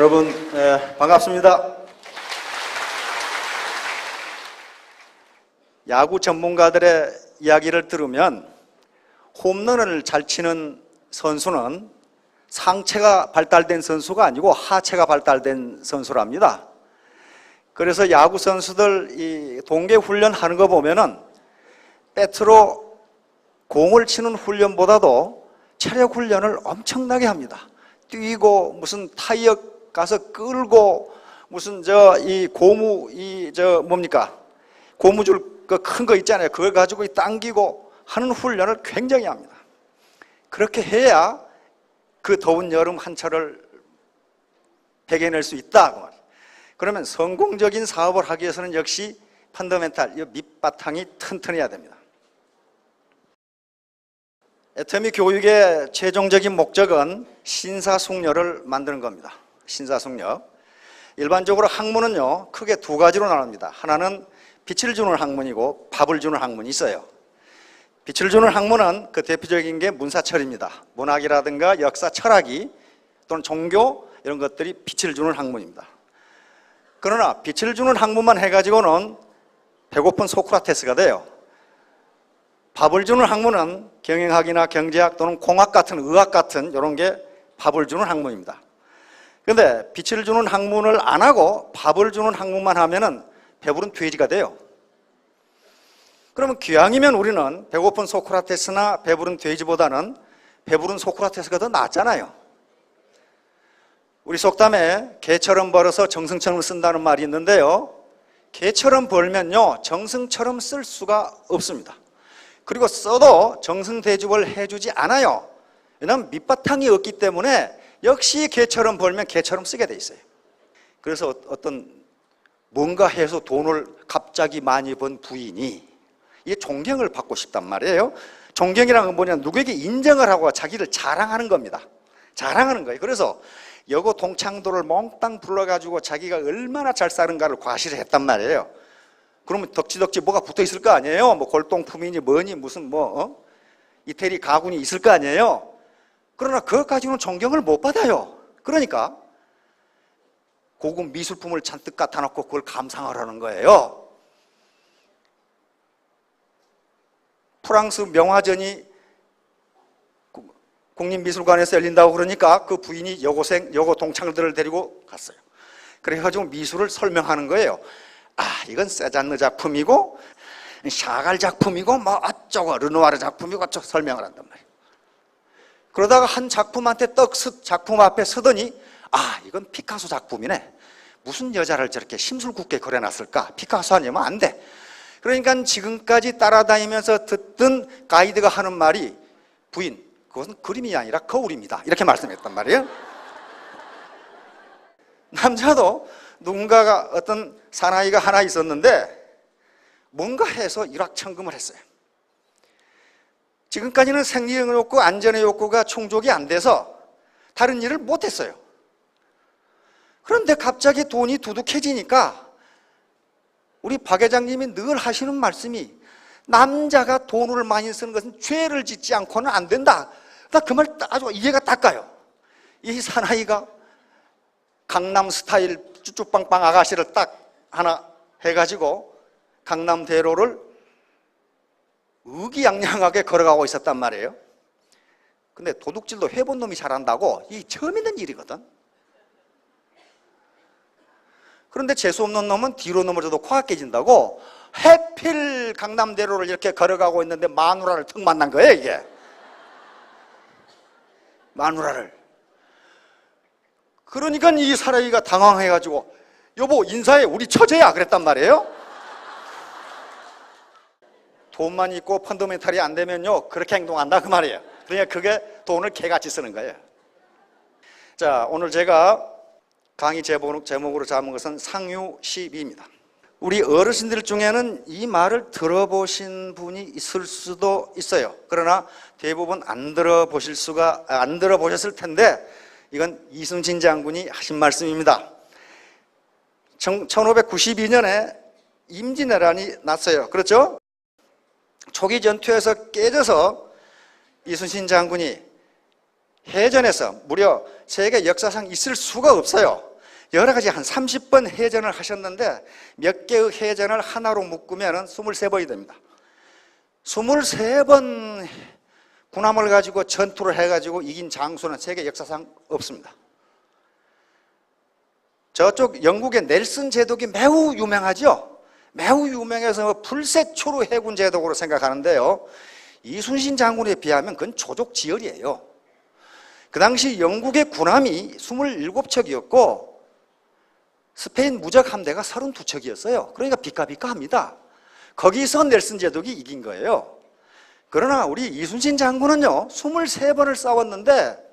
여러분 반갑습니다. 야구 전문가들의 이야기를 들으면 홈런을 잘 치는 선수는 상체가 발달된 선수가 아니고 하체가 발달된 선수랍니다. 그래서 야구 선수들 이 동계 훈련하는 거 보면은 배트로 공을 치는 훈련보다도 체력 훈련을 엄청나게 합니다. 뛰고 무슨 타이어 가서 끌고 무슨 이 고무 뭡니까? 고무줄 그 큰 거 있잖아요. 그걸 가지고 당기고 하는 훈련을 굉장히 합니다. 그렇게 해야 그 더운 여름 한철을 배겨낼 수 있다. 그러면 성공적인 사업을 하기 위해서는 역시 펀더멘탈, 이 밑바탕이 튼튼해야 됩니다. 애터미 교육의 최종적인 목적은 신사숙녀를 만드는 겁니다. 신사숙녀. 일반적으로 학문은요, 크게 두 가지로 나눕니다. 하나는 빛을 주는 학문이고 밥을 주는 학문이 있어요. 빛을 주는 학문은 그 대표적인 게 문사철입니다. 문학이라든가 역사, 철학이 또는 종교 이런 것들이 빛을 주는 학문입니다. 그러나 빛을 주는 학문만 해가지고는 배고픈 소크라테스가 돼요. 밥을 주는 학문은 경영학이나 경제학 또는 공학 같은 의학 같은 이런 게 밥을 주는 학문입니다. 그런데 빛을 주는 학문을 안 하고 밥을 주는 학문만 하면은 배부른 돼지가 돼요. 그러면 기왕이면 우리는 배고픈 소크라테스나 배부른 돼지보다는 배부른 소크라테스가 더 낫잖아요. 우리 속담에 개처럼 벌어서 정승처럼 쓴다는 말이 있는데요, 개처럼 벌면요 정승처럼 쓸 수가 없습니다. 그리고 써도 정승대접을 해주지 않아요. 왜냐하면 밑바탕이 없기 때문에 역시 개처럼 벌면 개처럼 쓰게 돼 있어요. 그래서 어떤 뭔가 해서 돈을 갑자기 많이 번 부인이 이게 존경을 받고 싶단 말이에요. 존경이라는 건 뭐냐, 누구에게 인정을 하고 자기를 자랑하는 겁니다. 자랑하는 거예요. 그래서 여고 동창들을 몽땅 불러가지고 자기가 얼마나 잘 사는가를 과시를 했단 말이에요. 그러면 덕지덕지 뭐가 붙어 있을 거 아니에요? 뭐 골동품이니 뭐니 무슨 이태리 가군이 있을 거 아니에요? 그러나 그것 가지고는 존경을 못 받아요. 그러니까 고급 미술품을 잔뜩 갖다 놓고 그걸 감상하라는 거예요. 프랑스 명화전이 국립미술관에서 열린다고 그러니까 그 부인이 여고 동창들을 데리고 갔어요. 그래가지고 미술을 설명하는 거예요. 이건 세잔느 작품이고 샤갈 작품이고 뭐 어쩌고 르누아르 작품이고 어쩌고 설명을 한단 말이에요. 그러다가 한 작품한테 작품 앞에 서더니 이건 피카소 작품이네. 무슨 여자를 저렇게 심술궂게 그려놨을까? 피카소 아니면 안 돼. 그러니까 지금까지 따라다니면서 듣던 가이드가 하는 말이, 부인, 그것은 그림이 아니라 거울입니다, 이렇게 말씀했단 말이에요. 남자도 누군가가 어떤 사나이가 하나 있었는데 뭔가 해서 일확천금을 했어요. 지금까지는 생리의 욕구, 안전의 욕구가 충족이 안 돼서 다른 일을 못했어요. 그런데 갑자기 돈이 두둑해지니까 우리 박 회장님이 늘 하시는 말씀이, 남자가 돈을 많이 쓰는 것은 죄를 짓지 않고는 안 된다. 나 그 말 아주 이해가 딱 가요. 이 사나이가 강남 스타일 쭈쭈빵빵 아가씨를 딱 하나 해가지고 강남대로를 의기양양하게 걸어가고 있었단 말이에요. 근데 도둑질도 해본 놈이 잘한다고 이 처음 있는 일이거든. 그런데 재수없는 놈은 뒤로 넘어져도 코가 깨진다고 해필 강남대로를 이렇게 걸어가고 있는데 마누라를 턱 만난 거예요, 이게. 마누라를. 그러니까 이 사나이가 당황해가지고, 여보 인사해, 우리 처제야, 그랬단 말이에요. 돈만 있고 펀더멘탈이 안 되면요 그렇게 행동한다 그 말이에요. 그러니까 그게 돈을 개같이 쓰는 거예요. 자, 오늘 제가 강의 제목으로 잡은 것은 상유시비입니다. 우리 어르신들 중에는 이 말을 들어보신 분이 있을 수도 있어요. 그러나 대부분 안 들어보셨을 텐데 이건 이순신 장군이 하신 말씀입니다. 1592년에 임진왜란이 났어요. 그렇죠? 초기 전투에서 깨져서 이순신 장군이 해전에서 무려 세계 역사상 있을 수가 없어요. 여러 가지 한 30번 해전을 하셨는데 몇 개의 해전을 하나로 묶으면 23번이 됩니다. 23번 군함을 가지고 전투를 해가지고 이긴 장수는 세계 역사상 없습니다. 저쪽 영국의 넬슨 제독이 매우 유명하죠. 매우 유명해서 불세초로 해군 제독으로 생각하는데요, 이순신 장군에 비하면 그건 조족지열이에요. 그 당시 영국의 군함이 27척이었고 스페인 무적 함대가 32척이었어요. 그러니까 비까비까합니다. 거기서 넬슨 제독이 이긴 거예요. 그러나 우리 이순신 장군은요 23번을 싸웠는데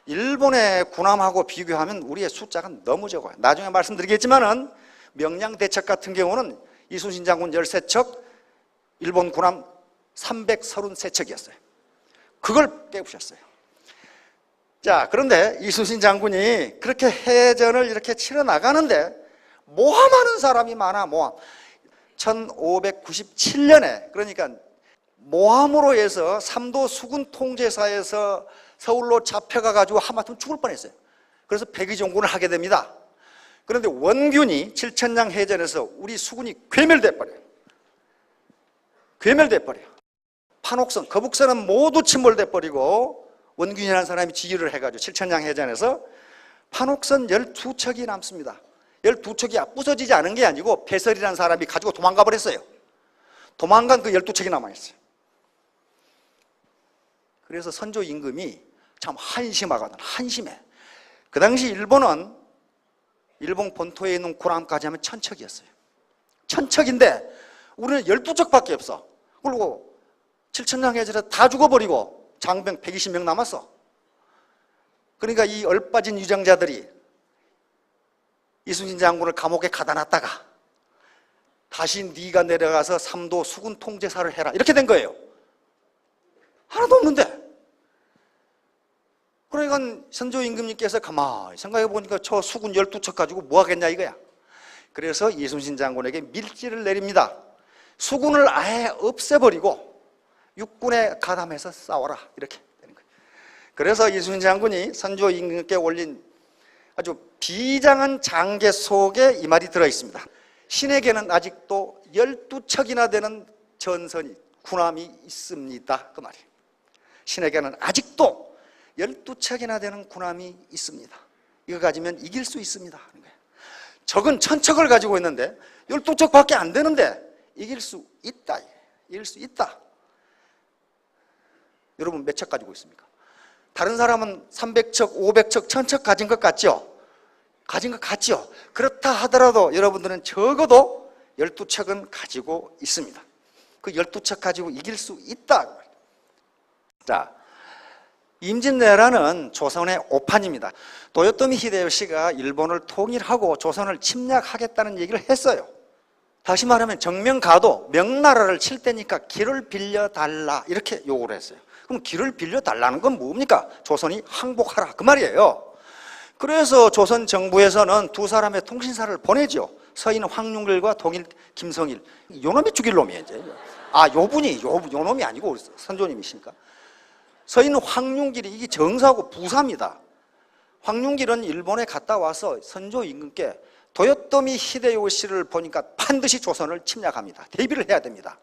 일본의 군함하고 비교하면 우리의 숫자가 너무 적어요. 나중에 말씀드리겠지만은 명량대첩 같은 경우는 이순신 장군 13척, 일본 군함 333척이었어요. 그걸 깨부셨어요. 자, 그런데 이순신 장군이 그렇게 해전을 이렇게 치러 나가는데 모함하는 사람이 많아. 모함. 1597년에 그러니까 모함으로 해서 삼도 수군 통제사에서 서울로 잡혀가 가지고 하마터면 죽을 뻔했어요. 그래서 백의종군을 하게 됩니다. 그런데 원균이 칠천량 해전에서 우리 수군이 괴멸돼 버려요. 괴멸돼 버려요. 판옥선, 거북선은 모두 침몰돼 버리고 원균이라는 사람이 지휘를 해가지고 칠천량 해전에서 판옥선 12척이 남습니다. 12척이 부서지지 않은 게 아니고 배설이라는 사람이 가지고 도망가 버렸어요. 도망간 그 12척이 남아있어요. 그래서 선조 임금이 참 한심하거든. 한심해. 그 당시 일본은 일본 본토에 있는 군함까지 하면 1000척이었어요. 1000척인데 우리는 12척밖에 없어. 그리고 칠천량 해전에 다 죽어버리고 장병 120명 남았어. 그러니까 이 얼빠진 유장자들이 이순신 장군을 감옥에 가다 놨다가 다시 네가 내려가서 삼도 수군 통제사를 해라 이렇게 된 거예요. 하나도 없는데. 그러니까 선조 임금님께서 가만히 생각해 보니까 저 수군 12척 가지고 뭐 하겠냐 이거야. 그래서 이순신 장군에게 밀지를 내립니다. 수군을 아예 없애버리고 육군에 가담해서 싸워라 이렇게 되는 거예요. 그래서 이순신 장군이 선조 임금께 올린 아주 비장한 장계 속에 이 말이 들어있습니다. 신에게는 아직도 12척이나 되는 전선이 군함이 있습니다. 그 말이에요. 신에게는 아직도 12척이나 되는 군함이 있습니다. 이거 가지면 이길 수 있습니다 하는 거예요. 적은 1000척을 가지고 있는데 12척밖에 안 되는데 이길 수 있다. 이길 수 있다. 여러분 몇 척 가지고 있습니까? 다른 사람은 300척, 500척, 1000척 가진 것 같죠? 가진 것 같죠? 그렇다 하더라도 여러분들은 적어도 12척은 가지고 있습니다. 그 12척 가지고 이길 수 있다. 자, 임진왜란은 조선의 오판입니다. 도요토미 히데요시가 일본을 통일하고 조선을 침략하겠다는 얘기를 했어요. 다시 말하면 정명가도 명나라를 칠 테니까 길을 빌려달라 이렇게 요구를 했어요. 그럼 길을 빌려달라는 건 뭡니까? 조선이 항복하라 그 말이에요. 그래서 조선 정부에서는 두 사람의 통신사를 보내죠. 서인 황룡길과 동일 김성일. 요놈이 죽일 놈이에요 이제. 요분이 요놈이 아니고 선조님이시니까. 서인 황룡길이 이게 정사고 부사입니다. 황룡길은 일본에 갔다 와서 선조 임금께 도요토미 히데요시를 보니까 반드시 조선을 침략합니다. 대비를 해야 됩니다.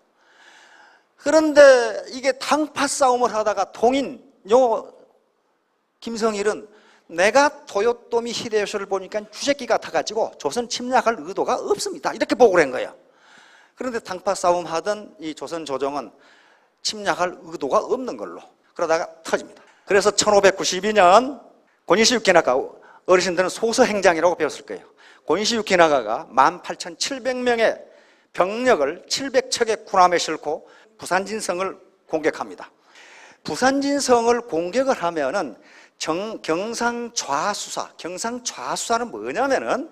그런데 이게 당파 싸움을 하다가 동인 김성일은 내가 도요토미 히데요시를 보니까 쥐새끼 같아가지고 조선 침략할 의도가 없습니다. 이렇게 보고를 한 거예요. 그런데 당파 싸움 하던 이 조선 조정은 침략할 의도가 없는 걸로 그러다가 터집니다. 그래서 1592년 고니시 유키나가, 어르신들은 소서행장이라고 배웠을 거예요. 고니시 유키나가가 18,700명의 병력을 700척의 군함에 싣고 부산진성을 공격합니다. 부산진성을 공격을 하면은 경상좌수사, 경상좌수사는 뭐냐면은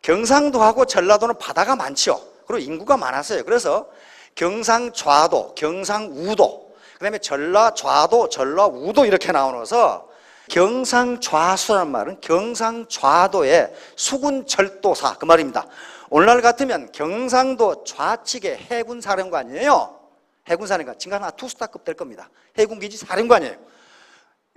경상도하고 전라도는 바다가 많죠. 그리고 인구가 많았어요. 그래서 경상좌도, 경상우도, 그 다음에 전라좌도, 전라우도 이렇게 나눠서 경상좌수라는 말은 경상좌도의 수군철도사 그 말입니다. 오늘날 같으면 경상도 좌측의 해군사령관이에요. 해군사령관, 진간 투스타급 될 겁니다. 해군기지 사령관이에요.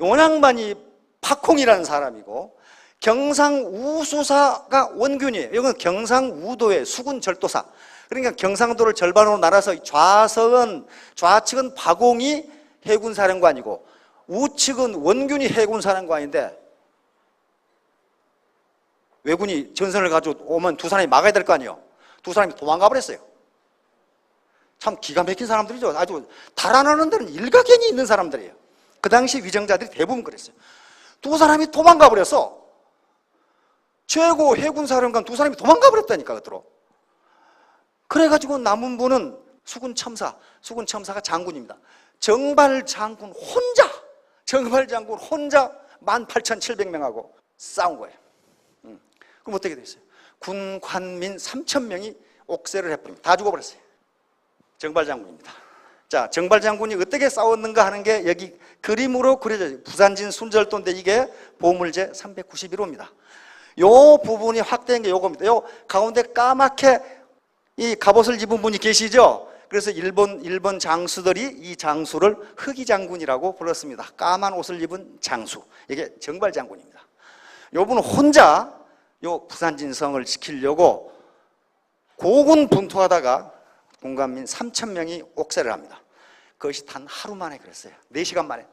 요 양반이 박홍이라는 사람이고 경상우수사가 원균이에요. 이건 경상우도의 수군절도사. 그러니까 경상도를 절반으로 나눠서 좌측은 박옹이 해군사령관이고 우측은 원균이 해군사령관인데 왜군이 전선을 가지고 오면 두 사람이 막아야 될 거 아니에요. 두 사람이 도망가 버렸어요. 참 기가 막힌 사람들이죠. 아주 달아나는 데는 일가견이 있는 사람들이에요. 그 당시 위정자들이 대부분 그랬어요. 두 사람이 도망가 버려서 최고 해군사령관 두 사람이 도망가 버렸다니까. 그대로. 그래가지고 남은 분은 수군첨사가 장군입니다. 정발장군 혼자 18,700명하고 싸운 거예요. 그럼 어떻게 됐어요? 군 관민 3,000명이 옥새를 해버립니다. 다 죽어버렸어요. 정발장군입니다. 자, 정발장군이 어떻게 싸웠는가 하는 게 여기 그림으로 그려져요. 부산진 순절도인데 이게 보물제 391호입니다. 요 부분이 확대된 게 요겁니다. 요 가운데 까맣게 이 갑옷을 입은 분이 계시죠? 그래서 일본 장수들이 이 장수를 흑이장군이라고 불렀습니다. 까만 옷을 입은 장수. 이게 정발장군입니다. 요 분은 혼자 요 부산진성을 지키려고 고군분투하다가 군관민 3,000명이 옥새를 합니다. 그것이 단 하루 만에 그랬어요. 4시간 만에.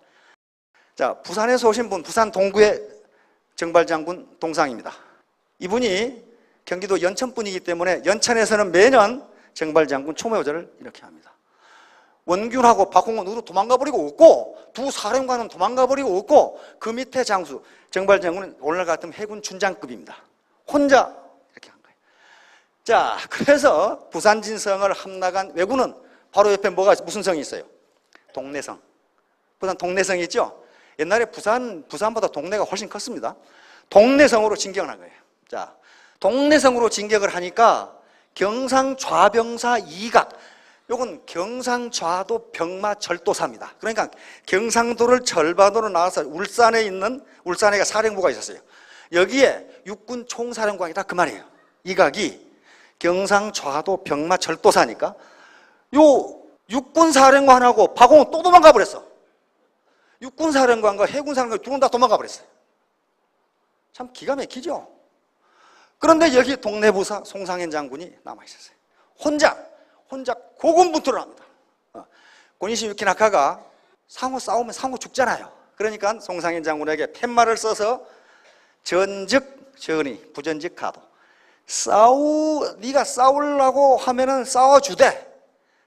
자, 부산에서 오신 분, 부산 동구의 정발장군 동상입니다. 이분이 경기도 연천 분이기 때문에 연천에서는 매년 정발장군 초묘제를 이렇게 합니다. 원균하고 박홍은 으로 도망가 버리고 없고 두 사령관은 도망가 버리고 없고 그 밑에 장수 정발장군은 오늘 같은 해군 준장급입니다. 혼자 이렇게 한 거예요. 자, 그래서 부산진성을 함락한 왜군은 바로 옆에 무슨 성이 있어요? 동래성. 부산 동래성이 있죠? 옛날에 부산보다 동래가 훨씬 컸습니다. 동래성으로 진격을 한 거예요. 자, 동래성으로 진격을 하니까 경상좌병사 이각, 요건 경상좌도 병마절도사입니다. 그러니까 경상도를 절반으로 나와서 울산에가 사령부가 있었어요. 여기에 육군 총사령관이다 그 말이에요. 이각이 경상좌도 병마절도사니까 요 육군사령관하고 박홍은 또 도망가 버렸어. 육군사령관과 해군사령관이 둘 다 도망가 버렸어요. 참 기가 막히죠. 그런데 여기 동래부사 송상현 장군이 남아있었어요. 혼자 고군분투를 합니다. 고니시 유키나카가 상호 싸우면 상호 죽잖아요. 그러니까 송상현 장군에게 팻말을 써서 전즉 전이 부전직하도 네가 싸우려고 하면은 싸워주되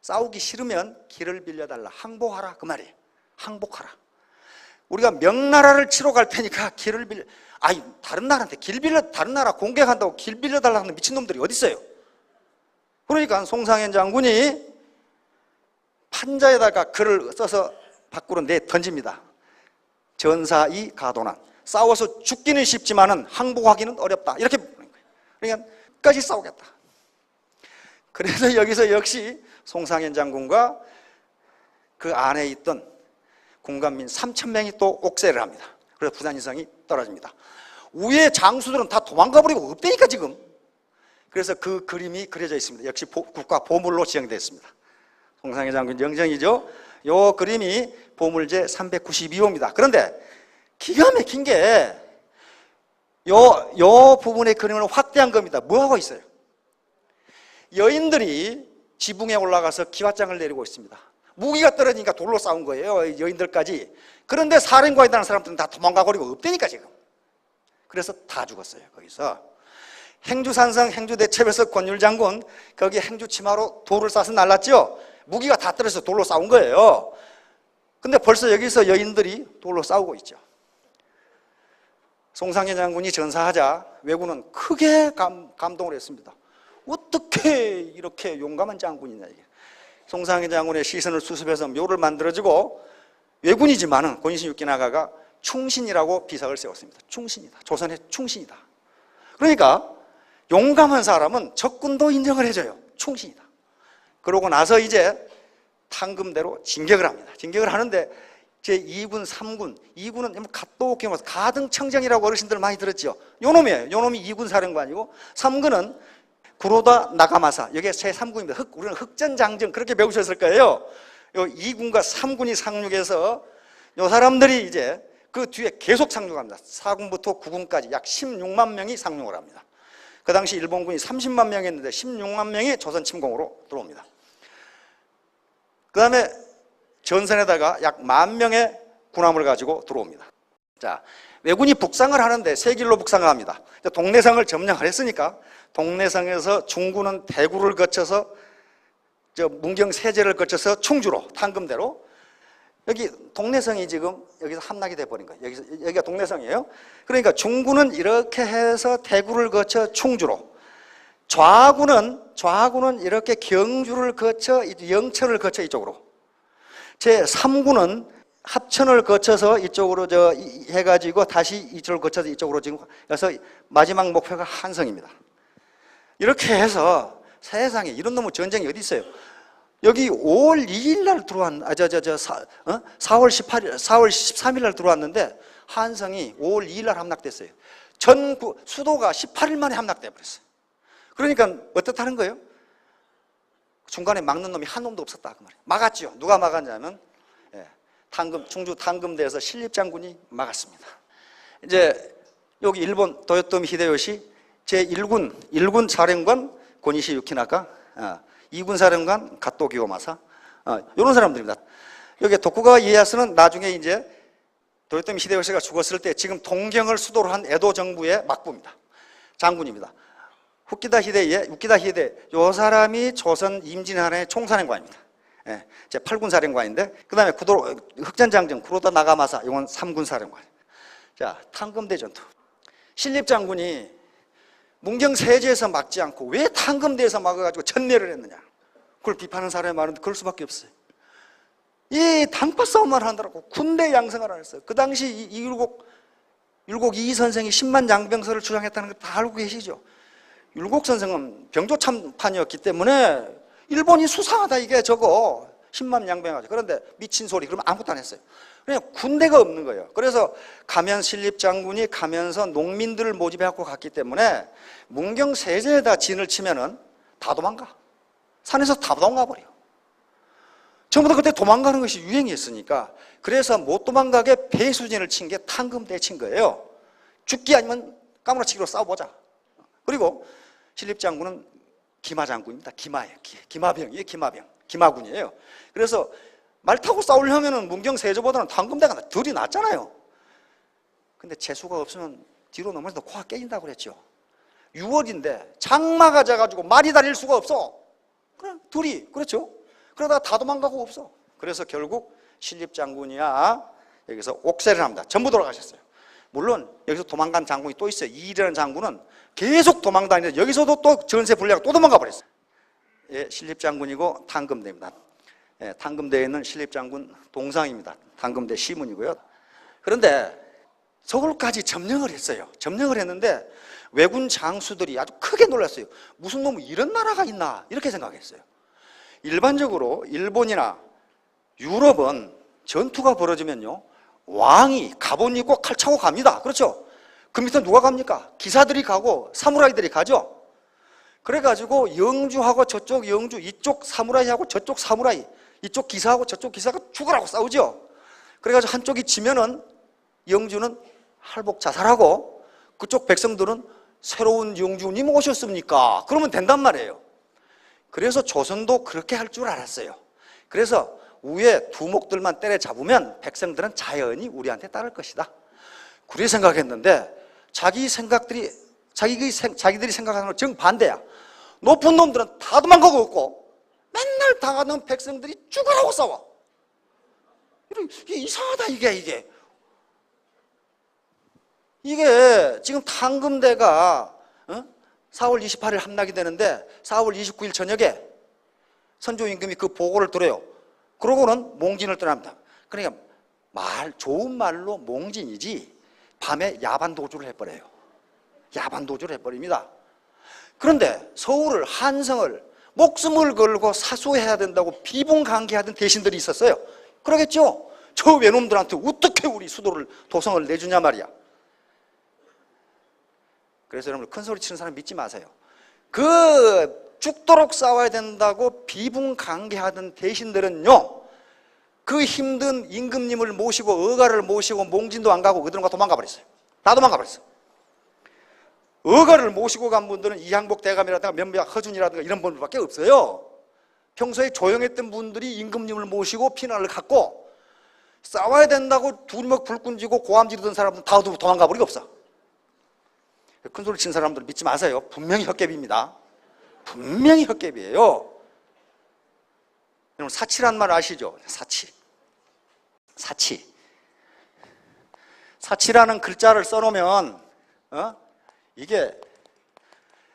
싸우기 싫으면 길을 빌려달라. 항복하라 그 말이에요. 항복하라. 우리가 명나라를 치러 갈 테니까 길을 빌려. 다른 나라한테 다른 나라 공격한다고 길 빌려달라고 하는 미친놈들이 어디 있어요? 그러니까 송상현 장군이 판자에다가 글을 써서 밖으로 던집니다. 전사이 가도난. 싸워서 죽기는 쉽지만은 항복하기는 어렵다. 이렇게 보는 거예요. 그러니까 끝까지 싸우겠다. 그래서 여기서 역시 송상현 장군과 그 안에 있던 군관민 3,000명이 또 옥새를 합니다. 그래서 부산인성이 떨어집니다. 위에 장수들은 다 도망가 버리고 없다니까 지금. 그래서 그 그림이 그려져 있습니다. 역시 국가 보물로 지정되어 있습니다. 송상현 장군 영정이죠. 요 그림이 보물제 392호입니다. 그런데 기가 막힌 게 요 부분의 그림을 확대한 겁니다. 뭐하고 있어요? 여인들이 지붕에 올라가서 기와장을 내리고 있습니다. 무기가 떨어지니까 돌로 싸운 거예요. 여인들까지. 그런데 사령관이라는 사람들은 다 도망가 버리고 없다니까 지금. 그래서 다 죽었어요. 거기서 행주산성 행주대첩에서 권율장군 거기 행주치마로 돌을 쏴서 날랐죠. 무기가 다 떨어져서 돌로 싸운 거예요. 근데 벌써 여기서 여인들이 돌로 싸우고 있죠. 송상현 장군이 전사하자 왜군은 크게 감동을 했습니다. 어떻게 이렇게 용감한 장군이냐 이게. 송상현 장군의 시선을 수습해서 묘를 만들어주고 왜군이지만은 고니시 유키나가가 충신이라고 비석을 세웠습니다. 충신이다. 조선의 충신이다. 그러니까 용감한 사람은 적군도 인정을 해줘요. 충신이다. 그러고 나서 이제 탕금대로 진격을 합니다. 진격을 하는데 제2군, 3군, 2군은 갓도 웃기면서 가등청정이라고 어르신들 많이 들었죠. 요놈이에요. 요놈이 2군 사령관이고 3군은 구로다 나가마사, 여기에 제3군입니다. 우리는 흑전장정 그렇게 배우셨을 거예요. 요 2군과 3군이 상륙해서 요 사람들이 이제 그 뒤에 계속 상륙합니다. 4군부터 9군까지 약 16만 명이 상륙을 합니다. 그 당시 일본군이 30만 명이었는데 16만 명이 조선 침공으로 들어옵니다. 그 다음에 전선에다가 약 10,000명의 군함을 가지고 들어옵니다. 자, 왜군이 북상을 하는데 세 길로 북상을 합니다. 동래성을 점령을 했으니까 동래성에서 중구는 대구를 거쳐서 문경 세제를 거쳐서 충주로 탄금대로, 여기 동래성이 지금 여기서 함락이 돼버린 거예요. 여기가 동래성이에요. 그러니까 중구는 이렇게 해서 대구를 거쳐 충주로, 좌구는 이렇게 경주를 거쳐 영천을 거쳐 이쪽으로, 제3구는 합천을 거쳐서 이쪽으로 해가지고 다시 이쪽을 거쳐서 이쪽으로 지금 그래서 마지막 목표가 한성입니다. 이렇게 해서 세상에 이런 놈의 전쟁이 어디 있어요? 여기 5월 2일 날 들어왔, 4월 13일 날 들어왔는데 한성이 5월 2일 날 함락됐어요. 수도가 18일 만에 함락돼 버렸어요. 그러니까 어떻다는 거예요? 중간에 막는 놈이 한 놈도 없었다 그 말이에요. 막았죠. 누가 막았냐면 충주 탄금대에서 신립장군이 막았습니다. 이제 여기 일본 도요토미 히데요시 제1군 1군 사령관 고니시 유키나카, 2군 사령관 가토 기요마사, 이런 사람들입니다. 여기 도쿠가와 이에야스는 나중에 이제 도요토미 히데요시가 죽었을 때 지금 동경을 수도로 한 에도 정부의 막부입니다. 장군입니다. 유키다 히데, 요 사람이 조선 임진왜란의 총사령관입니다. 제 8군 사령관인데, 그 다음에 흑전장정 쿠로다 나가마사, 이건 3군 사령관. 자, 탄금대 전투. 신립장군이 문경 세제에서 막지 않고 왜 탄금대에서 막아가지고 전멸을 했느냐, 그걸 비판하는 사람이 많은데 그럴 수밖에 없어요. 이 단파 싸움만 하느라고 군대 양성을 안 했어요. 그 당시 율곡 이 선생이 10만 양병설을 주장했다는 거 다 알고 계시죠? 율곡 선생은 병조참판이었기 때문에 일본이 수상하다, 이게 저거 10만 양병하죠. 그런데 미친 소리 그러면 아무것도 안 했어요. 그냥 군대가 없는 거예요. 그래서 신립장군이 가면서 농민들을 모집해갖고 갔기 때문에 문경 세제에다 진을 치면은 다 도망가. 산에서 다 도망가 버려. 전부 다 그때 도망가는 것이 유행이었으니까, 그래서 못 도망가게 배수진을 친 게 탄금대에 친 거예요. 죽기 아니면 까무라치기로 싸워보자. 그리고 신립장군은 기마장군입니다. 기마예요. 기마병이에요. 기마군이에요. 그래서 말 타고 싸우려면은 문경 세조보다는 탄금대가 덜이 낫잖아요. 근데 재수가 없으면 뒤로 넘어져서 코가 깨진다고 그랬죠. 6월인데 장마가 져가지고 말이 달릴 수가 없어. 그래, 둘이, 그렇죠. 그러다가 다 도망가고 없어. 그래서 결국 신립장군이야 여기서 옥세를 합니다. 전부 돌아가셨어요. 물론 여기서 도망간 장군이 또 있어요. 이일이라는 장군은 계속 도망다니는데 여기서도 또 전세 불리하고 또 도망가 버렸어요. 신립장군이고 탄금대입니다. 탄금대에 있는 신립장군 동상입니다. 탄금대 시문이고요. 그런데 서울까지 점령을 했어요. 점령을 했는데 왜군 장수들이 아주 크게 놀랐어요. 무슨 놈 이런 나라가 있나 이렇게 생각했어요. 일반적으로 일본이나 유럽은 전투가 벌어지면요, 왕이 갑옷 입고 칼 차고 갑니다. 그렇죠? 그 밑에 누가 갑니까? 기사들이 가고 사무라이들이 가죠. 그래가지고 영주하고 저쪽 영주, 이쪽 사무라이하고 저쪽 사무라이, 이쪽 기사하고 저쪽 기사가 죽으라고 싸우죠. 그래가지고 한쪽이 지면은 영주는 할복 자살하고 그쪽 백성들은 새로운 영주님 오셨습니까? 그러면 된단 말이에요. 그래서 조선도 그렇게 할 줄 알았어요. 그래서 위에 두목들만 때려잡으면 백성들은 자연히 우리한테 따를 것이다. 그렇게 생각했는데 자기들이 생각하는 건 정반대야. 높은 놈들은 다 도망가고 없고 맨날 당하는 백성들이 죽으라고 싸워. 이게 이상하다. 이게 지금 탄금대가 4월 28일 함락이 되는데 4월 29일 저녁에 선조 임금이 그 보고를 들어요. 그러고는 몽진을 떠납니다. 그러니까 좋은 말로 몽진이지 밤에 야반 도주를 해버려요. 야반 도주를 해버립니다. 그런데 서울을, 한성을 목숨을 걸고 사수해야 된다고 비분강개하던 대신들이 있었어요. 그러겠죠? 저 외놈들한테 어떻게 우리 수도를, 도성을 내주냐 말이야. 그래서 여러분, 큰 소리 치는 사람 믿지 마세요. 죽도록 싸워야 된다고 비분강개하던 대신들은요, 그 힘든 임금님을 모시고 어가를 모시고 몽진도 안 가고 그들은 도망가 버렸어요. 다 도망가 버렸어. 어가를 모시고 간 분들은 이항복 대감이라든가 면박 허준이라든가 이런 분들밖에 없어요. 평소에 조용했던 분들이 임금님을 모시고 피난을 갔고, 싸워야 된다고 두리먹 불끈 쥐고 고함 지르던 사람들은 다 도망가 버리고 없어. 큰 소리 친 사람들 믿지 마세요. 분명히 헛개비입니다. 분명히 헛개비예요. 여러분, 사치란 말 아시죠? 사치라는 글자를 써놓으면 이게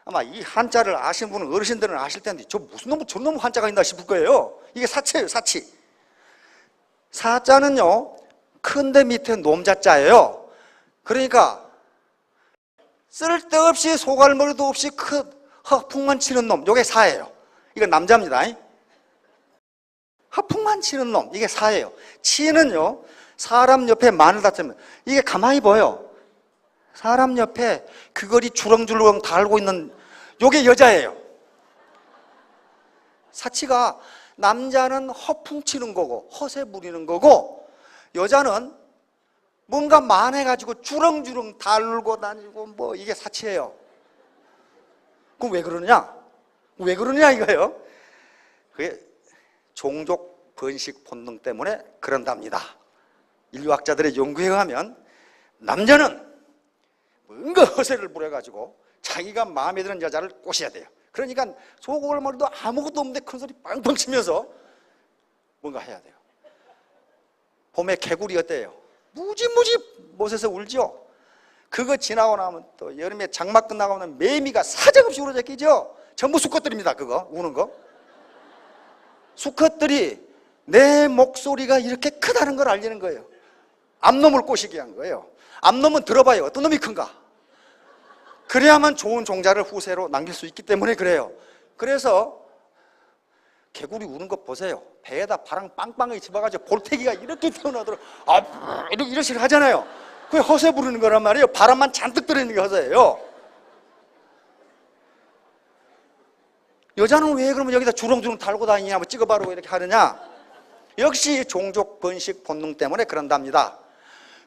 아마 이 한자를 아시는 분은 어르신들은 아실 텐데 저 무슨 놈 저런 놈 한자가 있나 싶을 거예요. 이게 사치예요. 사치. 사자는요 큰데 밑에 놈자자예요. 그러니까 쓸데없이 소갈머리도 없이 큰 허풍만 치는 놈, 이게 사예요. 이건 남자입니다. 허풍만 치는 놈, 이게 사예요. 치는요 사람 옆에 마늘 다치면 이게 가만히 보여. 사람 옆에 귀걸이 주렁주렁 달고 있는 요게 여자예요. 사치가 남자는 허풍 치는 거고 허세 부리는 거고, 여자는 뭔가 만해가지고 주렁주렁 달고 다니고 뭐 이게 사치예요. 그럼 왜 그러느냐? 왜 그러느냐 이거예요. 그게 종족 번식 본능 때문에 그런답니다. 인류학자들의 연구에 의하면 남자는 뭔가 허세를 부려가지고 자기가 마음에 드는 여자를 꼬셔야 돼요. 그러니까 소골머리도 아무것도 없는데 큰 소리 빵빵 치면서 뭔가 해야 돼요. 봄에 개구리 어때요? 무지무지 못해서 울죠. 그거 지나고 나면 또 여름에 장마 끝나고 나면 매미가 사정없이 울어져 끼죠. 전부 수컷들입니다. 그거 우는 거. 수컷들이 내 목소리가 이렇게 크다는 걸 알리는 거예요. 암놈을 꼬시게 한 거예요. 암놈은 들어봐요. 어떤 놈이 큰가. 그래야만 좋은 종자를 후세로 남길 수 있기 때문에 그래요. 그래서 개구리 우는 거 보세요. 배에다 바람 빵빵하게 집어가지고 볼태기가 이렇게 튀어나오도록 이렇게 식으로 하잖아요. 그게 허세 부르는 거란 말이에요. 바람만 잔뜩 들어있는 게 허세예요. 여자는 왜 그러면 여기다 주렁주렁 달고 다니냐, 뭐 찍어바르고 이렇게 하느냐? 역시 종족 번식 본능 때문에 그런답니다.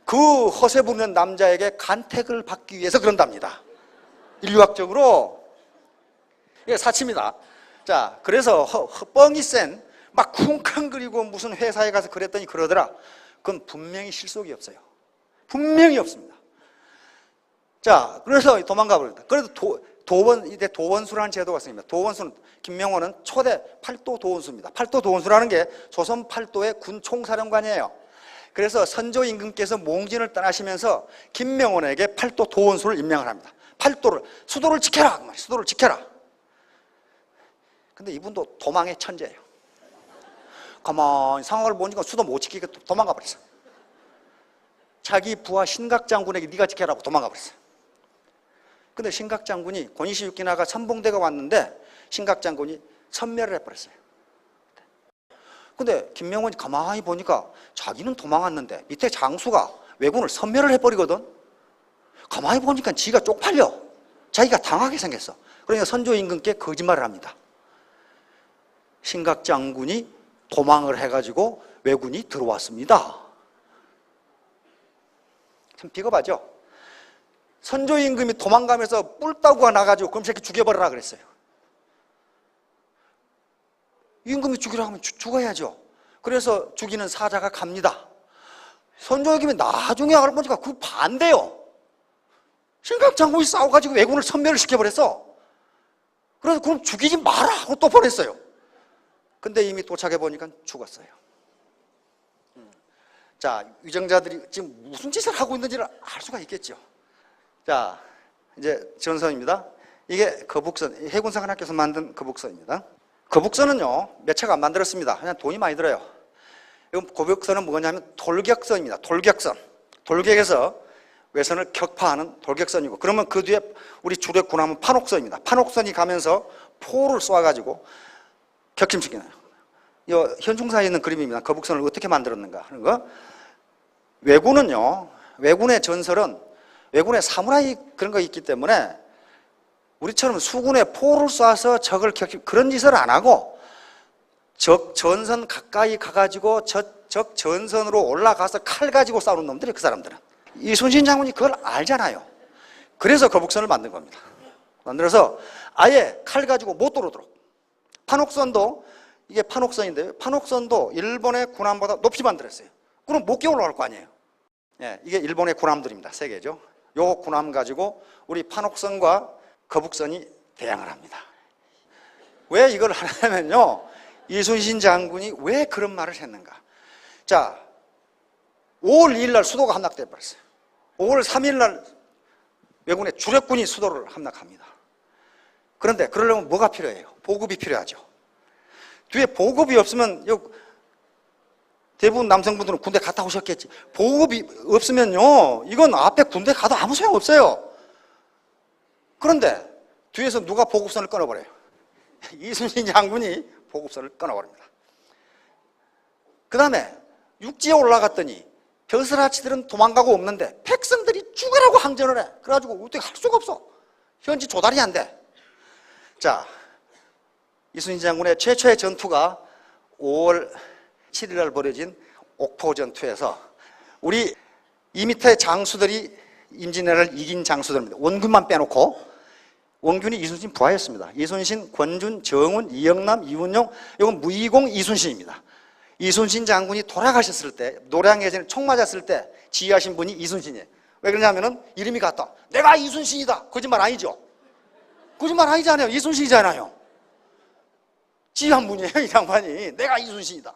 그 허세 부르는 남자에게 간택을 받기 위해서 그런답니다. 인류학적으로 이게 사치입니다. 자, 그래서 뻥이 센 막 쿵쾅거리고 무슨 회사에 가서 그랬더니 그러더라. 그건 분명히 실속이 없어요. 분명히 없습니다. 자, 그래서 도망가 버렸다. 그래도 이때 도원수라는 제도가 있습니다. 도원수는 김명호는 초대 팔도 도원수입니다. 팔도 도원수라는 게 조선 팔도의 군 총사령관이에요. 그래서 선조 임금께서 몽진을 떠나시면서 김명원에게 팔도 도원수를 임명을 합니다. 수도를 지켜라! 수도를 지켜라! 근데 이분도 도망의 천재예요. 가만히 상황을 보니까 수도 못 지키게 도망가 버렸어요. 자기 부하 신각장군에게 네가 지켜라고 도망가 버렸어요. 근데 신각장군이 권위시육기나가 선봉대가 왔는데 신각장군이 섬멸을 해버렸어요. 근데 김명원이 가만히 보니까 자기는 도망왔는데 밑에 장수가 왜군을 섬멸을 해버리거든. 가만히 보니까 지가 쪽팔려. 자기가 당하게 생겼어. 그러니까 선조 임금께 거짓말을 합니다. 신각장군이 도망을 해가지고 왜군이 들어왔습니다. 참 비겁하죠. 선조 임금이 도망가면서 뿔따구가 나가지고 그럼 새끼 죽여버려라 그랬어요. 임금이 죽이라고 하면 죽어야죠. 그래서 죽이는 사자가 갑니다. 선조 임금이 나중에 알고 보니까 그 반대요. 신각장군이 싸워가지고 왜군을 섬멸을 시켜버렸어. 그래서 그럼 죽이지 마라 하고 또 보냈어요. 근데 이미 도착해 보니까 죽었어요. 자, 위정자들이 지금 무슨 짓을 하고 있는지를 알 수가 있겠죠. 자, 이제 전선입니다. 이게 거북선, 해군사관학교에서 만든 거북선입니다. 거북선은요 몇 채가 안 만들었습니다. 그냥 돈이 많이 들어요. 이 거북선은 뭐냐면 돌격선입니다. 돌격선. 돌격에서 외선을 격파하는 돌격선이고, 그러면 그 뒤에 우리 주력 군함은 판옥선입니다. 판옥선이 가면서 포를 쏴가지고 격침시키나요. 이 현충사에 있는 그림입니다. 거북선을 어떻게 만들었는가 하는 거. 왜군은요, 왜군의 전설은 왜군의 사무라이 그런 거 있기 때문에 우리처럼 수군에 포를 쏴서 적을 그런 짓을 안 하고 적 전선 가까이 가가지고 저 적 전선으로 올라가서 칼 가지고 싸우는 놈들이 그 사람들은. 이순신 장군이 그걸 알잖아요. 그래서 거북선을 만든 겁니다. 만들어서 아예 칼 가지고 못 들어오도록. 판옥선도, 이게 판옥선인데요, 판옥선도 일본의 군함보다 높이 만들었어요. 그럼 못 끼어 올라갈 거 아니에요. 예, 이게 일본의 군함들입니다. 세 개죠. 요 군함 가지고 우리 판옥선과 거북선이 대항을 합니다. 왜 이걸 하냐면요, 이순신 장군이 왜 그런 말을 했는가. 자, 5월 2일 날 수도가 함락돼 버렸어요. 5월 3일 날 왜군의 주력군이 수도를 함락합니다. 그런데 그러려면 뭐가 필요해요? 보급이 필요하죠. 뒤에 보급이 없으면, 대부분 남성분들은 군대 갔다 오셨겠지. 보급이 없으면요, 이건 앞에 군대 가도 아무 소용 없어요. 그런데 뒤에서 누가 보급선을 끊어버려요? 이순신 장군이 보급선을 끊어버립니다. 그 다음에 육지에 올라갔더니 벼슬아치들은 도망가고 없는데 백성들이 죽으라고 항전을 해. 그래가지고 어떻게 할 수가 없어. 현지 조달이 안 돼. 자, 이순신 장군의 최초의 전투가 5월 7일 날 벌어진 옥포 전투에서 우리 2m의 장수들이 임진왜란을 이긴 장수들입니다. 원균만 빼놓고. 원균이 이순신 부하였습니다. 이순신, 권준, 정운, 이영남, 이훈용, 이건 무이공 이순신입니다. 이순신 장군이 돌아가셨을 때, 노량해전에 총 맞았을 때 지휘하신 분이 이순신이에요. 왜 그러냐면은 이름이 같다. 내가 이순신이다. 거짓말 아니죠? 거짓말 아니잖아요. 이순신이잖아요. 지휘한 분이에요, 이 장관이. 내가 이순신이다.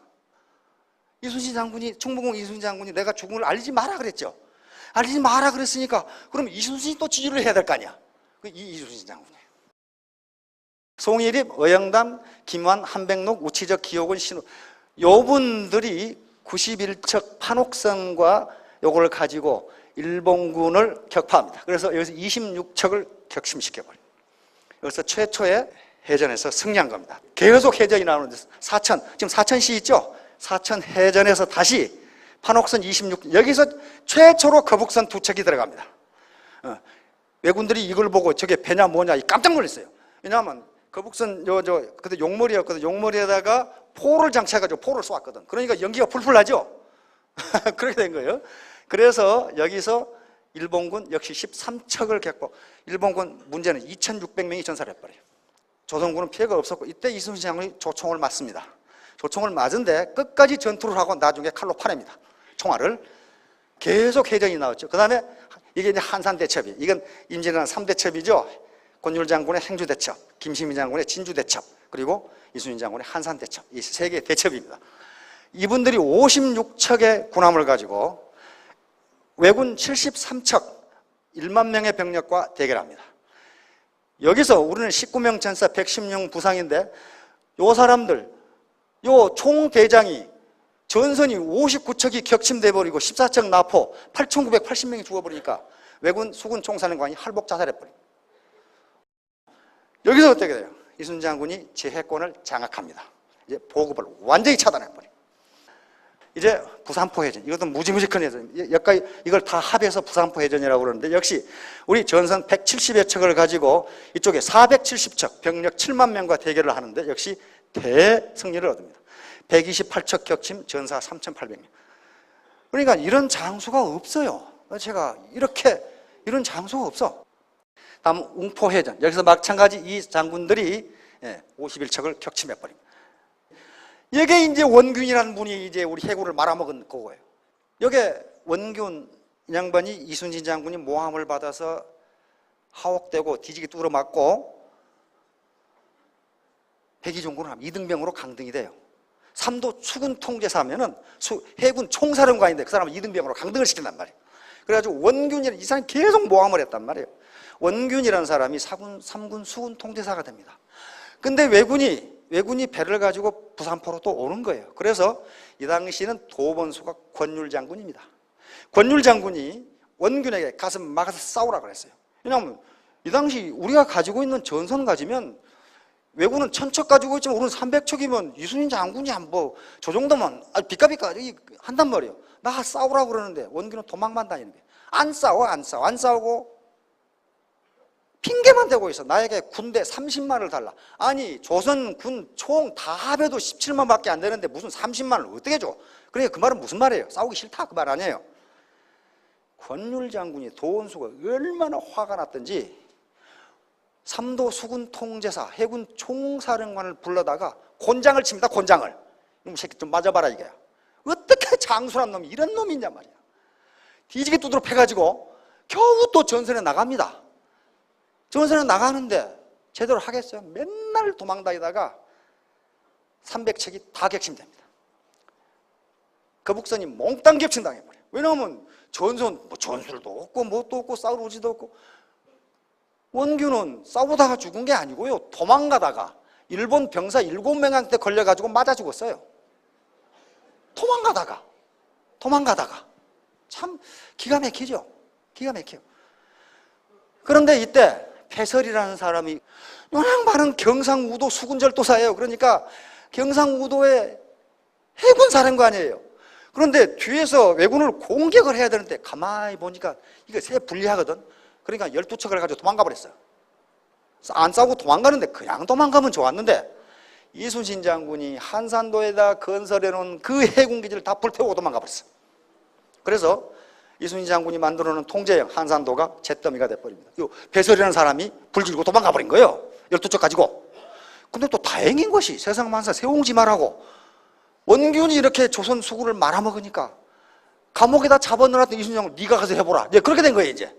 이순신 장군이, 충무공 이순신 장군이 내가 죽음을 알리지 마라 그랬죠. 알리지 마라 그랬으니까 그럼 이순신이 또 지휘를 해야 될 거 아니야. 이순신 장군이에요. 송일입, 어영담, 김환, 한백록, 우치적, 기옥은, 신우, 요분들이 91척 판옥선과 요걸 가지고 일본군을 격파합니다. 그래서 여기서 26척을 격심시켜버려요. 여기서 최초의 해전에서 승리한 겁니다. 계속 해전이 나오는데 지금 사천시 있죠? 사천 해전에서 다시 판옥선 26, 여기서 최초로 거북선 2척이 들어갑니다. 왜군들이 이걸 보고 저게 배냐 뭐냐 깜짝 놀랐어요. 왜냐하면 거북선 그때 용머리였거든. 용머리에다가 포를 장착해가지고 포를 쏘았거든. 그러니까 연기가 풀풀 나죠. 그렇게 된 거예요. 그래서 여기서 일본군 역시 13척을 격포. 일본군 문제는 2,600명이 전사를 해버려요. 조선군은 피해가 없었고 이때 이순신 장군이 조총을 맞습니다. 조총을 맞은데 끝까지 전투를 하고 나중에 칼로 파냅니다. 총알을. 계속 해전이 나왔죠. 그 다음에 이게 이제 한산대첩이, 이건 임진왜란 3대첩이죠. 권율 장군의 행주대첩, 김시민 장군의 진주대첩, 그리고 이순신 장군의 한산대첩. 이 세 개의 대첩입니다. 이분들이 56척의 군함을 가지고 왜군 73척, 1만 명의 병력과 대결합니다. 여기서 우리는 19명 전사 110명 부상인데 요 사람들, 요 총대장이 전선이 59척이 격침돼 버리고 14척 나포 8,980명이 죽어버리니까 왜군 수군 총사령관이 할복 자살해버립니다. 여기서 어떻게 돼요? 이순신 장군이 제해권을 장악합니다. 이제 보급을 완전히 차단해버려요. 이제 부산포 해전, 이것도 무지무지 큰 해전. 여기까지 이걸 다 합해서 부산포 해전이라고 그러는데 역시 우리 전선 170여 척을 가지고 이쪽에 470척 병력 7만 명과 대결을 하는데 역시 대승리를 얻습니다. 128척 격침, 전사 3,800명. 그러니까 이런 장수가 없어요. 제가 이런 장수가 없어. 다음 웅포해전. 여기서 마찬가지 이 장군들이 51척을 격침해버립니다. 이게 이제 원균이라는 분이 이제 우리 해군을 말아먹은 거고요. 여기에 원균 양반이 이순신 장군이 모함을 받아서 하옥되고 뒤지게 뚫어맞고 백의종군을 하면 이등병으로 강등이 돼요. 3도 수군 통제사 하면은 해군 총사령관인데 그 사람은 이등병으로 강등을 시킨단 말이에요. 그래가지고 원균이라는 이 사람이 계속 모함을 했단 말이에요. 원균이라는 사람이 3군 수군 통제사가 됩니다. 근데 왜군이 배를 가지고 부산포로 또 오는 거예요. 그래서 이 당시는 도번수가 권율 장군입니다. 권율 장군이 원균에게 가서 막아서 싸우라 그랬어요. 왜냐하면 이 당시 우리가 가지고 있는 전선 가지면 왜군은 1,000척 가지고 있지만 우리는 300척이면 이순신 장군이 저 정도면 비까비까 한단 말이에요. 나 싸우라고 그러는데 원균은 도망만 다니는 거예요. 안 싸우고 핑계만 대고 있어. 나에게 군대 30만을 달라. 아니 조선 군 총 다 합해도 17만 밖에 안 되는데 무슨 30만을 어떻게 줘? 그러니까 그 말은 무슨 말이에요? 싸우기 싫다 그 말 아니에요. 권율 장군이 도원수가 얼마나 화가 났던지 삼도 수군 통제사 해군 총사령관을 불러다가 곤장을 칩니다. 곤장을. 이놈 새끼 좀 맞아봐라 이게. 어떻게 장수란 놈이 이런 놈이냐 말이야. 뒤지게 두드러 패가지고 겨우 또 전선에 나갑니다. 전선에 나가는데 제대로 하겠어요? 맨날 도망다니다가 300척이 다 격침됩니다. 거북선이 몽땅 격침당해버려요. 왜냐하면 전술도 없고 뭣도 없고 싸울 우지도 없고. 원균은 싸우다가 죽은 게 아니고요, 도망가다가 일본 병사 7명한테 걸려가지고 맞아 죽었어요. 도망가다가 참 기가 막히죠. 기가 막혀요. 그런데 이때 패설이라는 사람이 요양반은 경상우도 수군절도사예요. 그러니까 경상우도의 해군사령관이에요. 그런데 뒤에서 왜군을 공격을 해야 되는데 가만히 보니까 이거 새 불리하거든. 그러니까 12척을 가지고 도망가 버렸어요. 안 싸우고 도망가는데 그냥 도망가면 좋았는데 이순신 장군이 한산도에다 건설해 놓은 그 해군기지를 다 불태우고 도망가 버렸어요. 그래서 이순신 장군이 만들어 놓은 통제형 한산도가 잿더미가 돼버립니다. 이 배설이라는 사람이 불지르고 도망가 버린 거예요. 12척 가지고. 근데 또 다행인 것이 세상 만사 세옹지마라고 원균이 이렇게 조선 수군을 말아먹으니까 감옥에다 잡아넣었던 이순신 장군 네가 가서 해보라. 이제 그렇게 된 거예요 이제.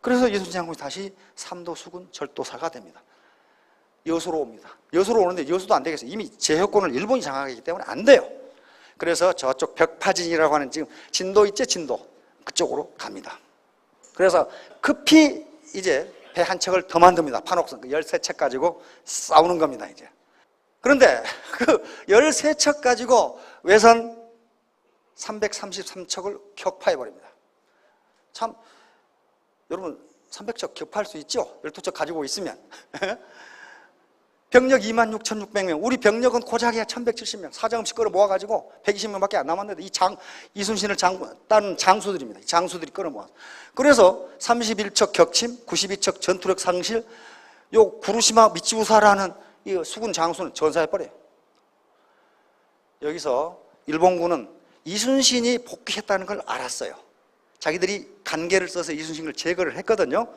그래서 이순신 장군이 다시 삼도 수군 절도사가 됩니다. 여수로 옵니다. 여수로 오는데 여수도 안 되겠어요. 이미 제해권을 일본이 장악하기 때문에 안 돼요. 그래서 저쪽 벽파진이라고 하는 지금 진도 있죠, 진도. 그쪽으로 갑니다. 그래서 급히 이제 배 한 척을 더 만듭니다. 판옥선 13척 가지고 싸우는 겁니다 이제. 그런데 그 13척 가지고 외선 333척을 격파해 버립니다. 참 여러분 300척 격파할 수 있죠? 12척 가지고 있으면. 병력 26,600명. 우리 병력은 고작이야 1,170명. 사정없이 끌어 모아가지고 120명밖에 안 남았는데 이순신을 따른 장수들입니다. 이 장수들이 끌어 모아. 그래서 31척 격침, 92척 전투력 상실, 요 구루시마 미치부사라는 이 수군 장수는 전사해버려요. 여기서 일본군은 이순신이 복귀했다는 걸 알았어요. 자기들이 간계를 써서 이순신을 제거를 했거든요.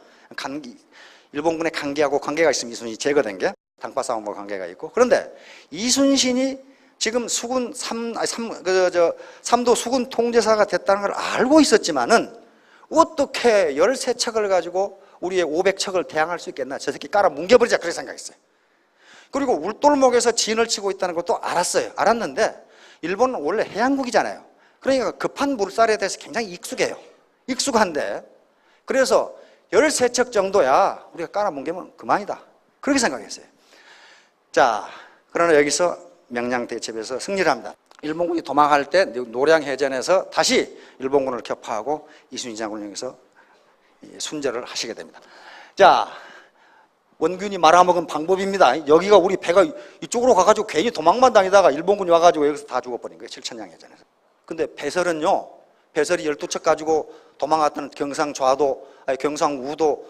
일본군의 간계하고 관계가 있으면 이순신이 제거된 게 당파 싸움과 관계가 있고. 그런데 이순신이 지금 삼도 수군 통제사가 됐다는 걸 알고 있었지만은 어떻게 13척을 가지고 우리의 500척을 대항할 수 있겠나. 저 새끼 깔아 뭉개버리자 그렇게 생각했어요. 그리고 울돌목에서 진을 치고 있다는 것도 알았어요. 알았는데 일본은 원래 해양국이잖아요. 그러니까 급한 물살에 대해서 굉장히 익숙한데 그래서 13척 정도야 우리가 깔아뭉개면 그만이다 그렇게 생각했어요. 자, 그러나 여기서 명량대첩에서 승리를 합니다. 일본군이 도망할 때 노량해전에서 다시 일본군을 격파하고 이순신 장군을 향해서 순절을 하시게 됩니다. 자, 원균이 말아먹은 방법입니다. 여기가 우리 배가 이쪽으로 가가지고 괜히 도망만 다니다가 일본군이 와가지고 여기서 다 죽어버린 거예요. 칠천량해전에서. 근데 배설은요, 배설이 12척 가지고 도망갔던 경상우도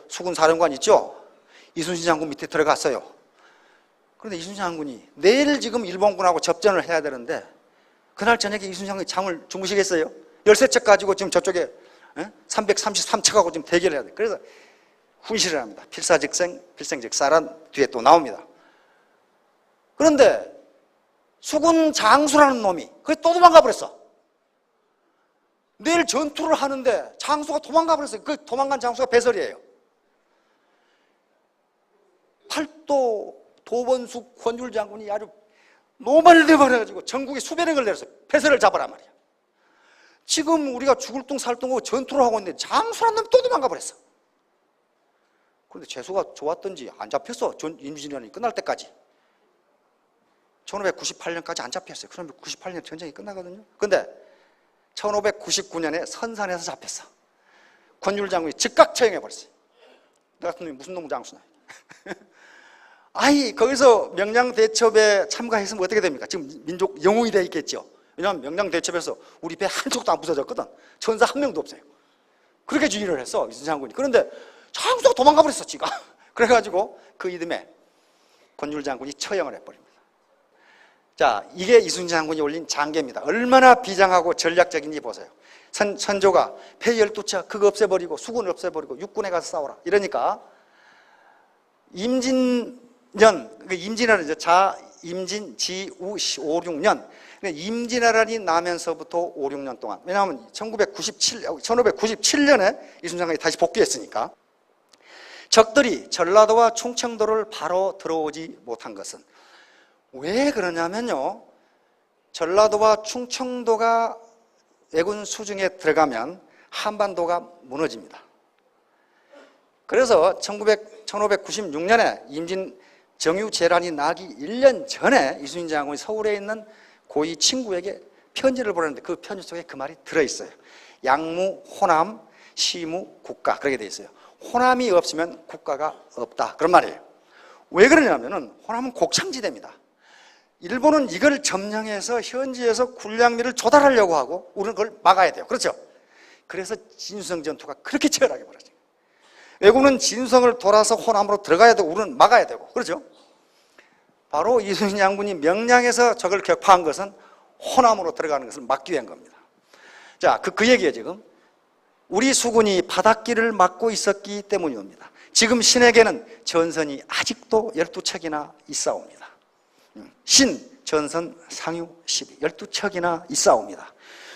수군사령관 있죠? 이순신 장군 밑에 들어갔어요. 그런데 이순신 장군이 내일 지금 일본군하고 접전을 해야 되는데 그날 저녁에 이순신 장군이 잠을 주무시겠어요? 13척 가지고 지금 저쪽에 333척하고 지금 대결해야 돼요. 그래서 훈시를 합니다. 필사직생, 필생직사란 뒤에 또 나옵니다. 그런데 수군 장수라는 놈이 그게 또 도망가 버렸어. 내일 전투를 하는데 장수가 도망가 버렸어요. 그 도망간 장수가 배설이에요. 팔도 도원숙 권율 장군이 아주 노발대 버려가지고 전국에 수배령을 내렸어요. 배설을 잡아라 말이야. 지금 우리가 죽을 둥 살 둥 하고 전투를 하고 있는데 장수라는 놈이 또 도망가 버렸어. 그런데 재수가 좋았던지 안 잡혔어. 임진왜란이 끝날 때까지. 1598년까지 안 잡혔어요. 그러면 98년 전쟁이 끝나거든요. 근데 1599년에 선산에서 잡혔어. 권율 장군이 즉각 처형해버렸어요. 너 같은 놈이 무슨 놈 장수나. 아이, 거기서 명량대첩에 참가했으면 어떻게 됩니까? 지금 민족 영웅이 돼 있겠죠. 왜냐하면 명량대첩에서 우리 배 한 척도 안 부서졌거든. 전사 한 명도 없어요. 그렇게 주의를 했어, 이순신 장군이. 그런데 장수가 도망가 버렸어, 지가. 그래가지고 그 이듬해 권율 장군이 처형을 해버립니다. 자, 이게 이순신 장군이 올린 장계입니다. 얼마나 비장하고 전략적인지 보세요. 선조가 폐 12척 그거 없애버리고 수군을 없애버리고 육군에 가서 싸워라 이러니까 임진년, 임진왜란 이제 임진, 지, 우, 시, 5, 6년 임진왜란이 나면서부터 5, 6년 동안, 왜냐하면 1597년에 이순신 장군이 다시 복귀했으니까 적들이 전라도와 충청도를 바로 들어오지 못한 것은 왜 그러냐면요, 전라도와 충청도가 왜군 수중에 들어가면 한반도가 무너집니다. 그래서 1596년에 임진 정유재란이 나기 1년 전에 이순신 장군이 서울에 있는 고위 친구에게 편지를 보냈는데 그 편지 속에 그 말이 들어있어요. 양무, 호남, 시무, 국가, 그렇게 되어 있어요. 호남이 없으면 국가가 없다, 그런 말이에요. 왜 그러냐면은 호남은 곡창지대입니다. 일본은 이걸 점령해서 현지에서 군량미를 조달하려고 하고 우리는 그걸 막아야 돼요. 그렇죠? 그래서 진수성 전투가 그렇게 치열하게 벌어져요. 왜군은 진수성을 돌아서 호남으로 들어가야 되고 우리는 막아야 되고, 그렇죠? 바로 이순신 장군이 명량에서 적을 격파한 것은 호남으로 들어가는 것을 막기 위한 겁니다. 자, 그 얘기예요. 지금 우리 수군이 바닷길을 막고 있었기 때문입니다. 지금 신에게는 전선이 아직도 12척이나 있사옵니다. 신, 전선, 상유, 시비 12척이나 있사옵니다.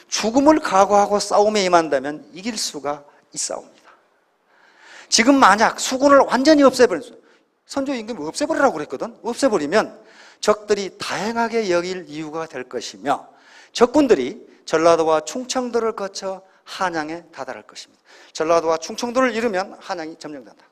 죽음을 각오하고 싸움에 임한다면 이길 수가 있사옵니다. 지금 만약 수군을 완전히 없애버렸어요. 선조 임금이 없애버리라고 그랬거든. 없애버리면 적들이 다행하게 여길 이유가 될 것이며 적군들이 전라도와 충청도를 거쳐 한양에 다다를 것입니다. 전라도와 충청도를 잃으면 한양이 점령된다.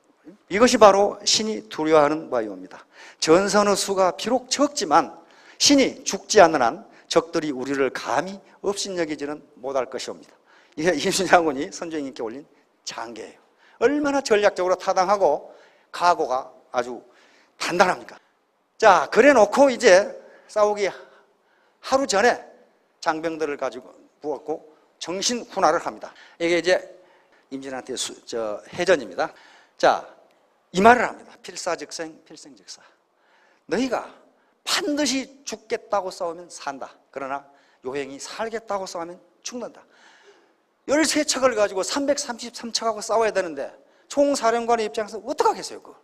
이것이 바로 신이 두려워하는 바이옵니다. 전선의 수가 비록 적지만 신이 죽지 않는 한 적들이 우리를 감히 업신여기지는 못할 것이옵니다. 이게 이순신 장군이 선조님께 올린 장계예요. 얼마나 전략적으로 타당하고 각오가 아주 단단합니까? 자, 그래 놓고 이제 싸우기 하루 전에 장병들을 가지고 부었고 정신훈화를 합니다. 이게 이제 임진한테 해전입니다. 자, 이 말을 합니다. 필사즉생, 필생즉사. 너희가 반드시 죽겠다고 싸우면 산다. 그러나 요행이 살겠다고 싸우면 죽는다. 13척을 가지고 333척하고 싸워야 되는데 총사령관의 입장에서 어떡하겠어요? 그거.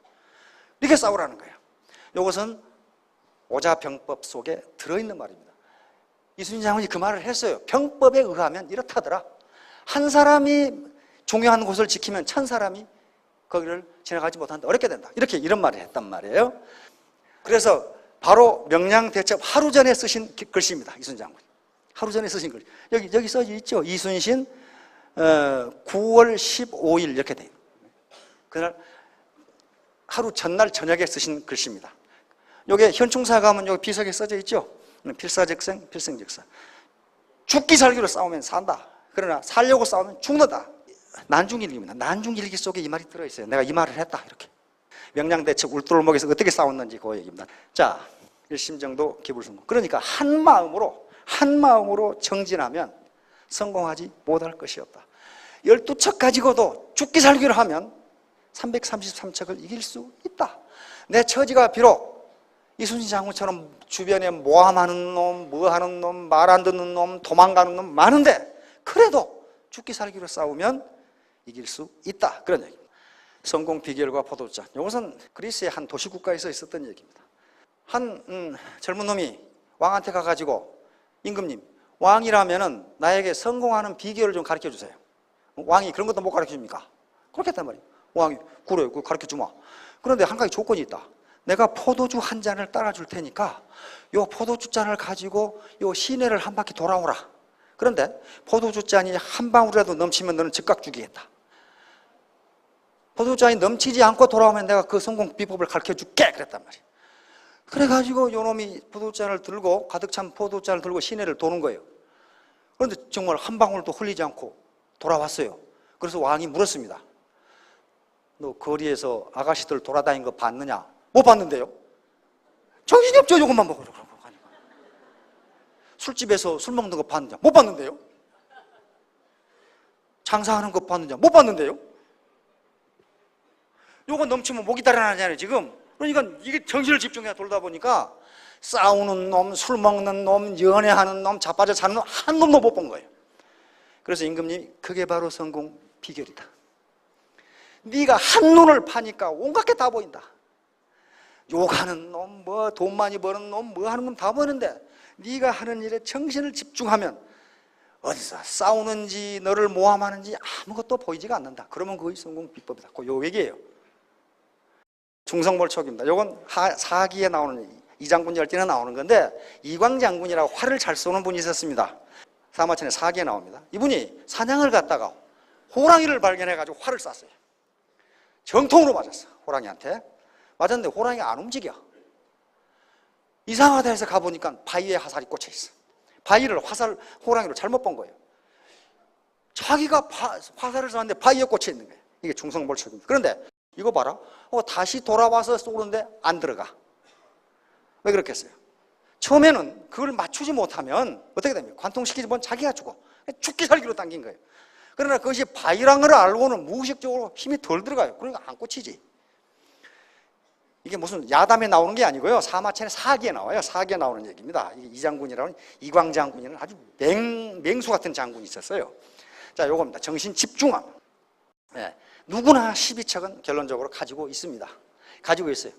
이렇게 싸우라는 거예요. 이것은 오자병법 속에 들어있는 말입니다. 이순신 장군이 그 말을 했어요. 병법에 의하면 이렇다더라. 한 사람이 중요한 곳을 지키면 1000사람이 거기를 지나가지 못한다. 어렵게 된다. 이런 말을 했단 말이에요. 그래서 바로 명량대첩 하루 전에 쓰신 글씨입니다. 이순신 장군이. 하루 전에 쓰신 글씨. 여기 써져 있죠. 이순신 9월 15일 이렇게 돼요. 그날 하루 전날 저녁에 쓰신 글씨입니다. 여기 현충사 가면 여기 비석에 써져 있죠. 필사즉생, 필생즉사. 죽기 살기로 싸우면 산다. 그러나 살려고 싸우면 죽는다. 난중일기입니다. 난중일기 속에 이 말이 들어있어요. 내가 이 말을 했다. 이렇게. 명량대첩 울돌목에서 어떻게 싸웠는지 그 얘기입니다. 자, 일심정도 기불승고. 그러니까 한 마음으로 정진하면 성공하지 못할 것이 없다. 12척 가지고도 죽기 살기로 하면 333척을 이길 수 있다. 내 처지가 비록 이순신 장군처럼 주변에 모함하는 놈, 뭐하는 놈, 말 안 듣는 놈, 도망가는 놈 많은데 그래도 죽기 살기로 싸우면 이길 수 있다. 그런 얘기입니다. 성공 비결과 포도주잔. 이것은 그리스의 한 도시국가에서 있었던 얘기입니다. 한 젊은 놈이 왕한테 가가지고 임금님, 왕이라면은 나에게 성공하는 비결을 좀 가르쳐 주세요. 왕이 그런 것도 못 가르쳐 줍니까? 그렇게 했단 말이에요. 왕이 그래, 그거 가르쳐 주마. 그런데 한 가지 조건이 있다. 내가 포도주 한 잔을 따라줄 테니까 요 포도주 잔을 가지고 요 시내를 한 바퀴 돌아오라. 그런데 포도주 잔이 한 방울이라도 넘치면 너는 즉각 죽이겠다. 포도주 잔이 넘치지 않고 돌아오면 내가 그 성공 비법을 가르쳐 줄게. 그랬단 말이에요. 그래가지고 요 놈이 포도주 잔을 들고 가득 찬 포도주 잔을 들고 시내를 도는 거예요. 그런데 정말 한 방울도 흘리지 않고 돌아왔어요. 그래서 왕이 물었습니다. 너 거리에서 아가씨들 돌아다니는 거 봤느냐? 못 봤는데요. 정신이 없죠. 이것만 먹으러 가니까. 술집에서 술 먹는 거 봤느냐? 못 봤는데요. 장사하는 거 봤느냐? 못 봤는데요. 요거 넘치면 목이 달아나잖아요. 지금 그러니까 이게 정신을 집중해서 돌다 보니까 싸우는 놈, 술 먹는 놈, 연애하는 놈, 자빠져 사는 놈 한 놈도 못 본 거예요. 그래서 임금님이 그게 바로 성공 비결이다. 네가 한눈을 파니까 온갖 게 다 보인다. 욕하는 놈, 뭐 돈 많이 버는 놈, 뭐 하는 놈 다 보이는데 네가 하는 일에 정신을 집중하면 어디서 싸우는지 너를 모함하는지 아무것도 보이지가 않는다. 그러면 그것이 성공 비법이다. 요 얘기예요. 중성몰촉입니다. 이건 사기에 나오는 이장군 열전에 나오는 건데 이광장군이라고 활을 잘 쏘는 분이 있었습니다. 사마천에 사기에 나옵니다. 이분이 사냥을 갔다가 호랑이를 발견해가지고 활을 쐈어요. 정통으로 맞았어. 호랑이한테 맞았는데 호랑이가 안 움직여. 이상하다 해서 가보니까 바위에 화살이 꽂혀 있어. 바위를 호랑이로 잘못 본 거예요. 자기가 화살을 쐈는데 바위에 꽂혀 있는 거예요. 이게 중성몰촉입니다. 그런데 이거 봐라. 다시 돌아와서 쏘는데 안 들어가. 왜 그렇겠어요? 처음에는 그걸 맞추지 못하면 어떻게 됩니까? 관통시키지 못하면 자기가 죽어. 죽기 살기로 당긴 거예요. 그러나 그것이 바위란 걸 알고는 무의식적으로 힘이 덜 들어가요. 그러니까 안 꽂히지. 이게 무슨 야담에 나오는 게 아니고요. 사마천의 사기에 나와요. 사기에 나오는 얘기입니다. 이 장군이라는 이광장군이라는 아주 맹수 같은 장군이 있었어요. 자, 요겁니다. 정신 집중함. 네. 누구나 12척은 결론적으로 가지고 있습니다. 가지고 있어요.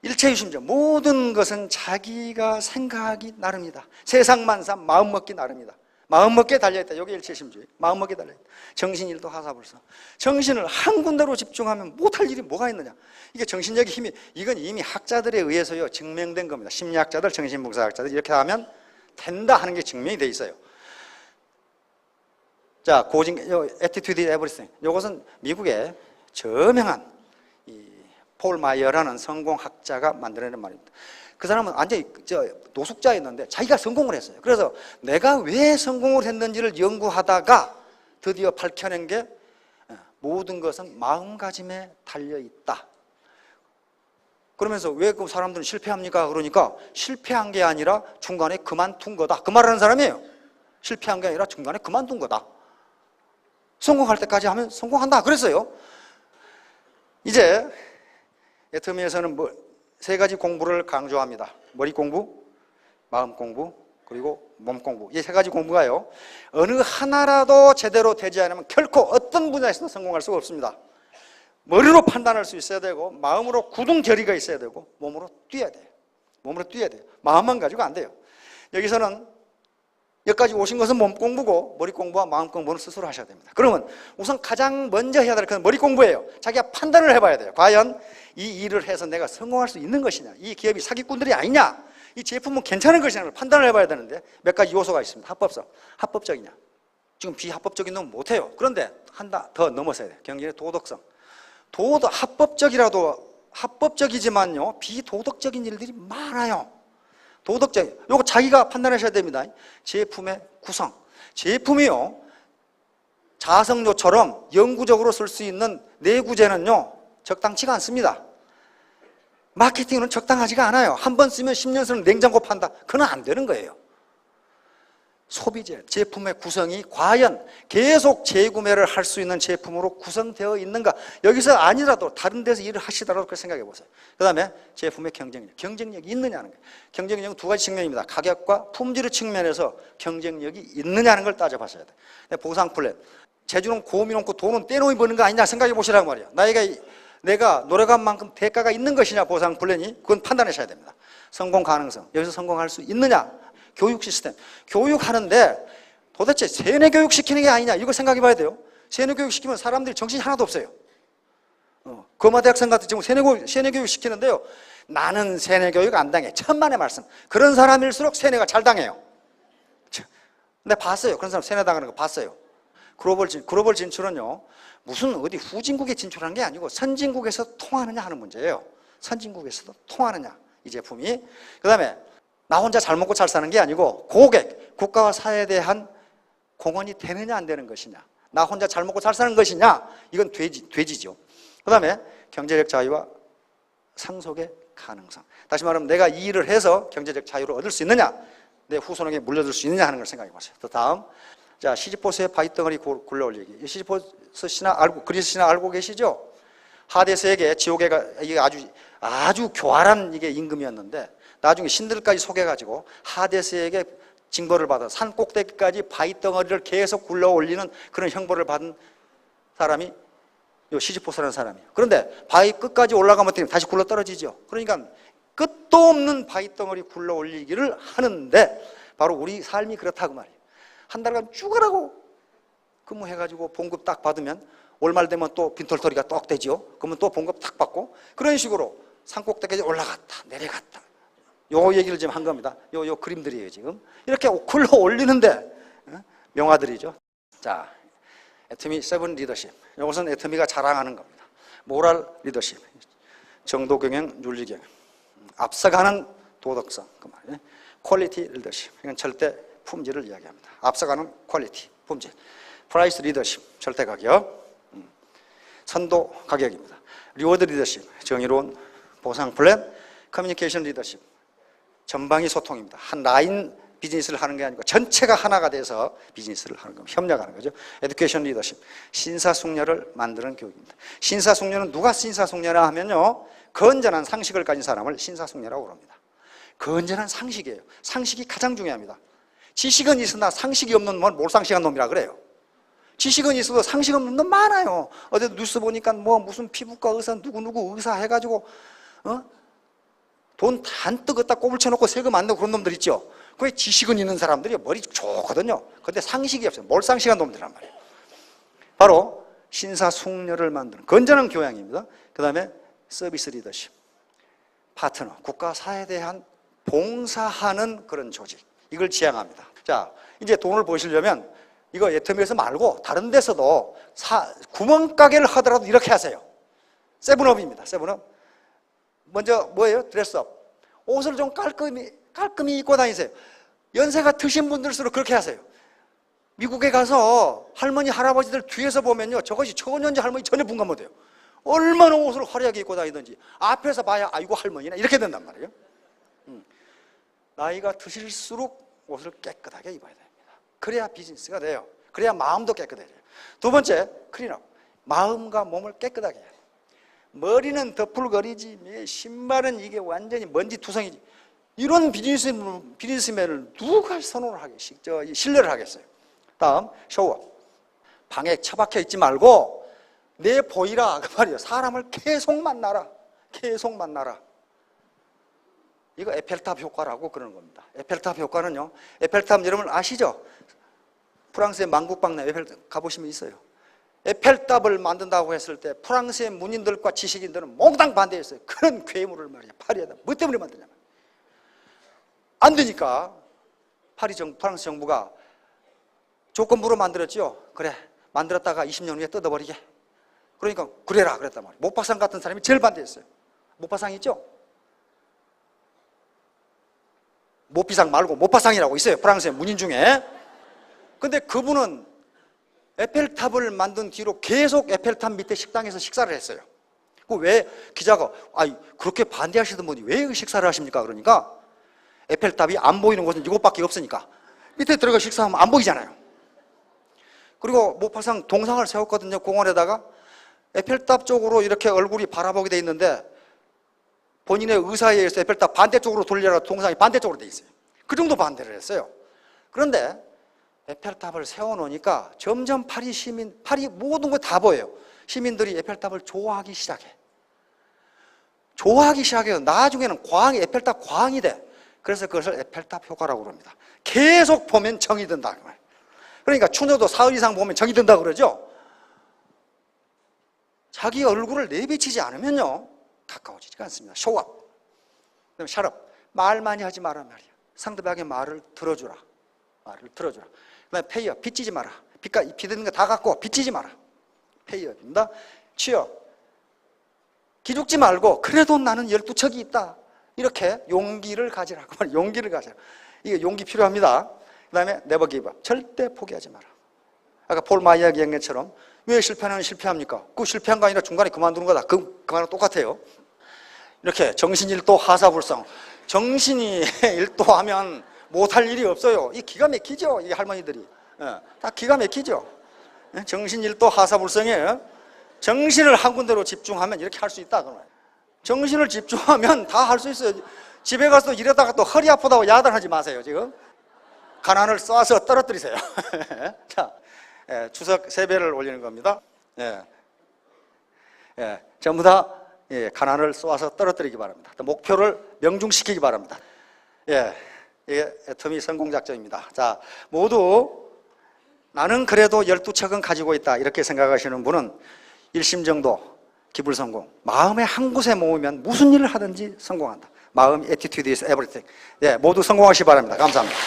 일체유심적 모든 것은 자기가 생각하기 나름이다. 세상만사 마음먹기 나름이다. 마음먹기에 달려있다. 이게 일체심주의. 마음먹기에 달려있다. 정신일도 하사불서. 정신을 한 군데로 집중하면 못할 일이 뭐가 있느냐. 이게 정신력의 힘이, 이건 이미 학자들에 의해서요 증명된 겁니다. 심리학자들, 정신분석학자들 이렇게 하면 된다 하는 게 증명이 돼 있어요. 자, Attitude in Everything. 이것은 미국의 저명한 폴 마이어라는 성공학자가 만들어낸 말입니다. 그 사람은 완전히 노숙자였는데 자기가 성공을 했어요. 그래서 내가 왜 성공을 했는지를 연구하다가 드디어 밝혀낸 게 모든 것은 마음가짐에 달려있다. 그러면서 왜 그 사람들은 실패합니까? 그러니까 실패한 게 아니라 중간에 그만둔 거다. 그 말하는 사람이에요. 실패한 게 아니라 중간에 그만둔 거다. 성공할 때까지 하면 성공한다. 그랬어요. 이제 애터미에서는 세 가지 공부를 강조합니다. 머리 공부, 마음 공부, 그리고 몸 공부. 이 세 가지 공부가요, 어느 하나라도 제대로 되지 않으면 결코 어떤 분야에서도 성공할 수가 없습니다. 머리로 판단할 수 있어야 되고, 마음으로 굳은 결의가 있어야 되고, 몸으로 뛰어야 돼요. 몸으로 뛰어야 돼요. 마음만 가지고 안 돼요. 여기서는 여기까지 오신 것은 몸 공부고 머리 공부와 마음 공부는 스스로 하셔야 됩니다. 그러면 우선 가장 먼저 해야 될 건 머리 공부예요. 자기가 판단을 해봐야 돼요. 과연 이 일을 해서 내가 성공할 수 있는 것이냐, 이 기업이 사기꾼들이 아니냐, 이 제품은 괜찮은 것이냐를 판단을 해봐야 되는데 몇 가지 요소가 있습니다. 합법성, 합법적이냐. 지금 비합법적인 놈은 못해요. 그런데 한다 더 넘어서야 돼요. 경제의 도덕성. 합법적이지만요 비도덕적인 일들이 많아요. 도덕적, 요거 자기가 판단하셔야 됩니다. 제품의 구성. 제품이요, 자석료처럼 영구적으로 쓸 수 있는 내구재는요, 적당치가 않습니다. 마케팅은 적당하지가 않아요. 한 번 쓰면 10년 쓰는 냉장고 판다. 그건 안 되는 거예요. 소비재, 제품의 구성이 과연 계속 재구매를 할 수 있는 제품으로 구성되어 있는가. 여기서 아니라도 다른 데서 일을 하시더라도 그렇게 생각해 보세요. 그 다음에 제품의 경쟁력, 경쟁력이 있느냐는 거예요. 경쟁력은 두 가지 측면입니다. 가격과 품질의 측면에서 경쟁력이 있느냐는 걸 따져봤어야 돼요. 보상 플랜, 재주는 고음이 놓고 돈은 떼놓이 버는 거 아니냐 생각해 보시라고 말이에요. 내가 노력한 만큼 대가가 있는 것이냐, 보상 플랜이, 그건 판단하셔야 됩니다. 성공 가능성, 여기서 성공할 수 있느냐. 교육 시스템, 교육하는데 도대체 세뇌 교육 시키는 게 아니냐, 이거 생각해 봐야 돼요. 세뇌 교육 시키면 사람들이 정신이 하나도 없어요. 거마대학생 같은 지금 세뇌 교육 시키는데요, 나는 세뇌 교육 안 당해. 천만의 말씀. 그런 사람일수록 세뇌가 잘 당해요. 근데 봤어요. 그런 사람 세뇌 당하는 거 봤어요. 글로벌 진출은요, 무슨 어디 후진국에 진출하는 게 아니고 선진국에서 통하느냐 하는 문제예요. 선진국에서도 통하느냐, 이 제품이. 그 다음에 나 혼자 잘 먹고 잘 사는 게 아니고 고객, 국가와 사회에 대한 공헌이 되느냐 안 되는 것이냐, 나 혼자 잘 먹고 잘 사는 것이냐, 이건 돼지죠. 그 다음에 경제적 자유와 상속의 가능성. 다시 말하면 내가 이 일을 해서 경제적 자유를 얻을 수 있느냐, 내 후손에게 물려줄 수 있느냐 하는 걸 생각해 보세요. 또 다음, 자, 시지포스의 바위덩어리 굴러올 얘기. 시지포스 씨나 그리스 씨나 알고 계시죠? 하데스에게 지옥에가 이게 아주 교활한 이게 임금이었는데 나중에 신들까지 속여가지고 하데스에게 징벌을 받아 산 꼭대기까지 바위 덩어리를 계속 굴러 올리는 그런 형벌을 받은 사람이 요 시지포스라는 사람이에요. 그런데 바위 끝까지 올라가면 다시 굴러 떨어지죠. 그러니까 끝도 없는 바위 덩어리 굴러 올리기를 하는데 바로 우리 삶이 그렇다고 말이에요. 한 달간 죽으라고 근무해가지고 봉급 딱 받으면 월말 되면 또 빈털터리가 떡 되죠. 그러면 또 봉급 딱 받고 그런 식으로 산꼭대기까지 올라갔다 내려갔다 요 얘기를 지금 한 겁니다. 요 그림들이에요. 지금 이렇게 굴러 올리는데 명화들이죠. 자, 애터미 세븐 리더십. 이것은 애터미가 자랑하는 겁니다. 모랄 리더십, 정도 경영, 윤리 경영, 앞서가는 도덕성, 그 말이에요. 퀄리티 리더십, 이건 절대 품질을 이야기합니다. 앞서가는 퀄리티, 품질. 프라이스 리더십, 절대 가격, 선도 가격입니다. 리워드 리더십, 정의로운 보상 플랜, 커뮤니케이션 리더십, 전방위 소통입니다. 한 라인 비즈니스를 하는 게 아니고 전체가 하나가 돼서 비즈니스를 하는 겁니다. 협력하는 거죠. 에듀케이션 리더십, 신사숙녀를 만드는 교육입니다. 신사숙녀는 누가 신사숙녀라 하면요, 건전한 상식을 가진 사람을 신사숙녀라고 그럽니다. 건전한 상식이에요. 상식이 가장 중요합니다. 지식은 있으나 상식이 없는 건 몰상식한 놈이라 그래요. 지식은 있어도 상식 없는 놈 많아요. 어제 뉴스 보니까 뭐 무슨 피부과 의사 누구 의사 해가지고 돈 잔뜩 갖다 꼽을 쳐놓고 세금 안 내고 그런 놈들 있죠. 그게 지식은 있는 사람들이 머리 좋거든요. 근데 상식이 없어요. 몰상식한 놈들이란 말이에요. 바로 신사숙녀를 만드는 건전한 교양입니다. 그 다음에 서비스 리더십, 파트너, 국가 사회에 대한 봉사하는 그런 조직, 이걸 지향합니다. 자, 이제 돈을 버시려면 이거 애터미에서 말고 다른 데서도 구멍가게를 하더라도 이렇게 하세요. 세븐업입니다. 세븐업. 먼저 뭐예요? 드레스업. 옷을 좀 깔끔히 입고 다니세요. 연세가 드신 분들수록 그렇게 하세요. 미국에 가서 할머니, 할아버지들 뒤에서 보면요, 저것이 천년제 할머니 전혀 분간 못해요. 얼마나 옷을 화려하게 입고 다니든지 앞에서 봐야 아이고 할머니나 이렇게 된단 말이에요. 나이가 드실수록 옷을 깨끗하게 입어야 됩니다. 그래야 비즈니스가 돼요. 그래야 마음도 깨끗해져요. 두 번째, 클린업. 마음과 몸을 깨끗하게 해야 돼요. 머리는 덮을거리지, 신발은 이게 완전히 먼지 투성이지. 이런 비즈니스맨을 누가 선호를 하겠어요? 신뢰를 하겠어요? 다음, 쇼업. 방에 처박혀 있지 말고 내 보이라, 그 말이에요. 사람을 계속 만나라. 계속 만나라. 이거 에펠탑 효과라고 그러는 겁니다. 에펠탑 효과는요, 에펠탑 여러분 아시죠? 프랑스의 만국방 내 에펠탑 가보시면 있어요. 에펠탑을 만든다고 했을 때 프랑스의 문인들과 지식인들은 몽땅 반대했어요. 그런 괴물을 말이야, 파리에다. 뭐 때문에 만드냐? 안 되니까 프랑스 정부가 조건부로 만들었죠. 그래, 만들었다가 20년 후에 뜯어버리게. 그러니까 그래라 그랬단 말이에요. 모파상 같은 사람이 제일 반대했어요. 모파상 있죠? 모피상 말고 모파상이라고 있어요. 프랑스의 문인 중에. 근데 그분은 에펠탑을 만든 뒤로 계속 에펠탑 밑에 식당에서 식사를 했어요. 그 왜 기자가 그렇게 반대하시던 분이 왜 식사를 하십니까? 그러니까 에펠탑이 안 보이는 곳은 이곳밖에 없으니까 밑에 들어가 식사하면 안 보이잖아요. 그리고 모파상 동상을 세웠거든요. 공원에다가 에펠탑 쪽으로 이렇게 얼굴이 바라보게 돼 있는데 본인의 의사에 의해서 에펠탑 반대쪽으로 돌려라 동상이 반대쪽으로 돼 있어요. 그 정도 반대를 했어요. 그런데 에펠탑을 세워놓으니까 점점 파리 모든 거 다 보여요. 시민들이 에펠탑을 좋아하기 시작해. 좋아하기 시작해요. 나중에는 에펠탑 광이 돼. 그래서 그것을 에펠탑 효과라고 그럽니다. 계속 보면 정이 든다. 그러니까 추녀도 사흘 이상 보면 정이 든다 그러죠. 자기 얼굴을 내비치지 않으면요, 가까워지지 않습니다. 쇼업. 그다음에 샷업. 말 많이 하지 마라 말이야. 상대방의 말을 들어주라. 말을 들어주라. 그다음에 페이업. 빚지지 마라. 빚드는 거 다 갖고 빚지지 마라. 페이업입니다. 취업. 기죽지 말고 그래도 나는 12척이 있다. 이렇게 용기를 가지라고 말이야. 용기를 가지라. 이게 용기 필요합니다. 그다음에 never give up. 절대 포기하지 마라. 아까 폴 마이야기 얘기처럼 왜 실패하면 실패합니까? 그 실패한 거 아니라 중간에 그만두는 거다. 그거랑 똑같아요. 이렇게 정신일도 하사불성. 정신이 일도하면 못할 일이 없어요. 이 기가 막히죠. 이 할머니들이. 다 기가 막히죠. 정신일도 하사불성이에요. 정신을 한 군데로 집중하면 이렇게 할 수 있다. 그러면 정신을 집중하면 다 할 수 있어요. 집에 가서 이러다가 또 허리 아프다고 야단하지 마세요. 지금 가난을 쏴서 떨어뜨리세요. 자, 추석 세배를 올리는 겁니다. 전부 다 가난을 쏘아서 떨어뜨리기 바랍니다. 목표를 명중시키기 바랍니다. 이게 애터미 성공 작전입니다. 자, 모두 나는 그래도 12척은 가지고 있다 이렇게 생각하시는 분은 일심정도 기불 성공. 마음의 한 곳에 모으면 무슨 일을 하든지 성공한다. 마음, attitude is everything. 모두 성공하시기 바랍니다. 감사합니다.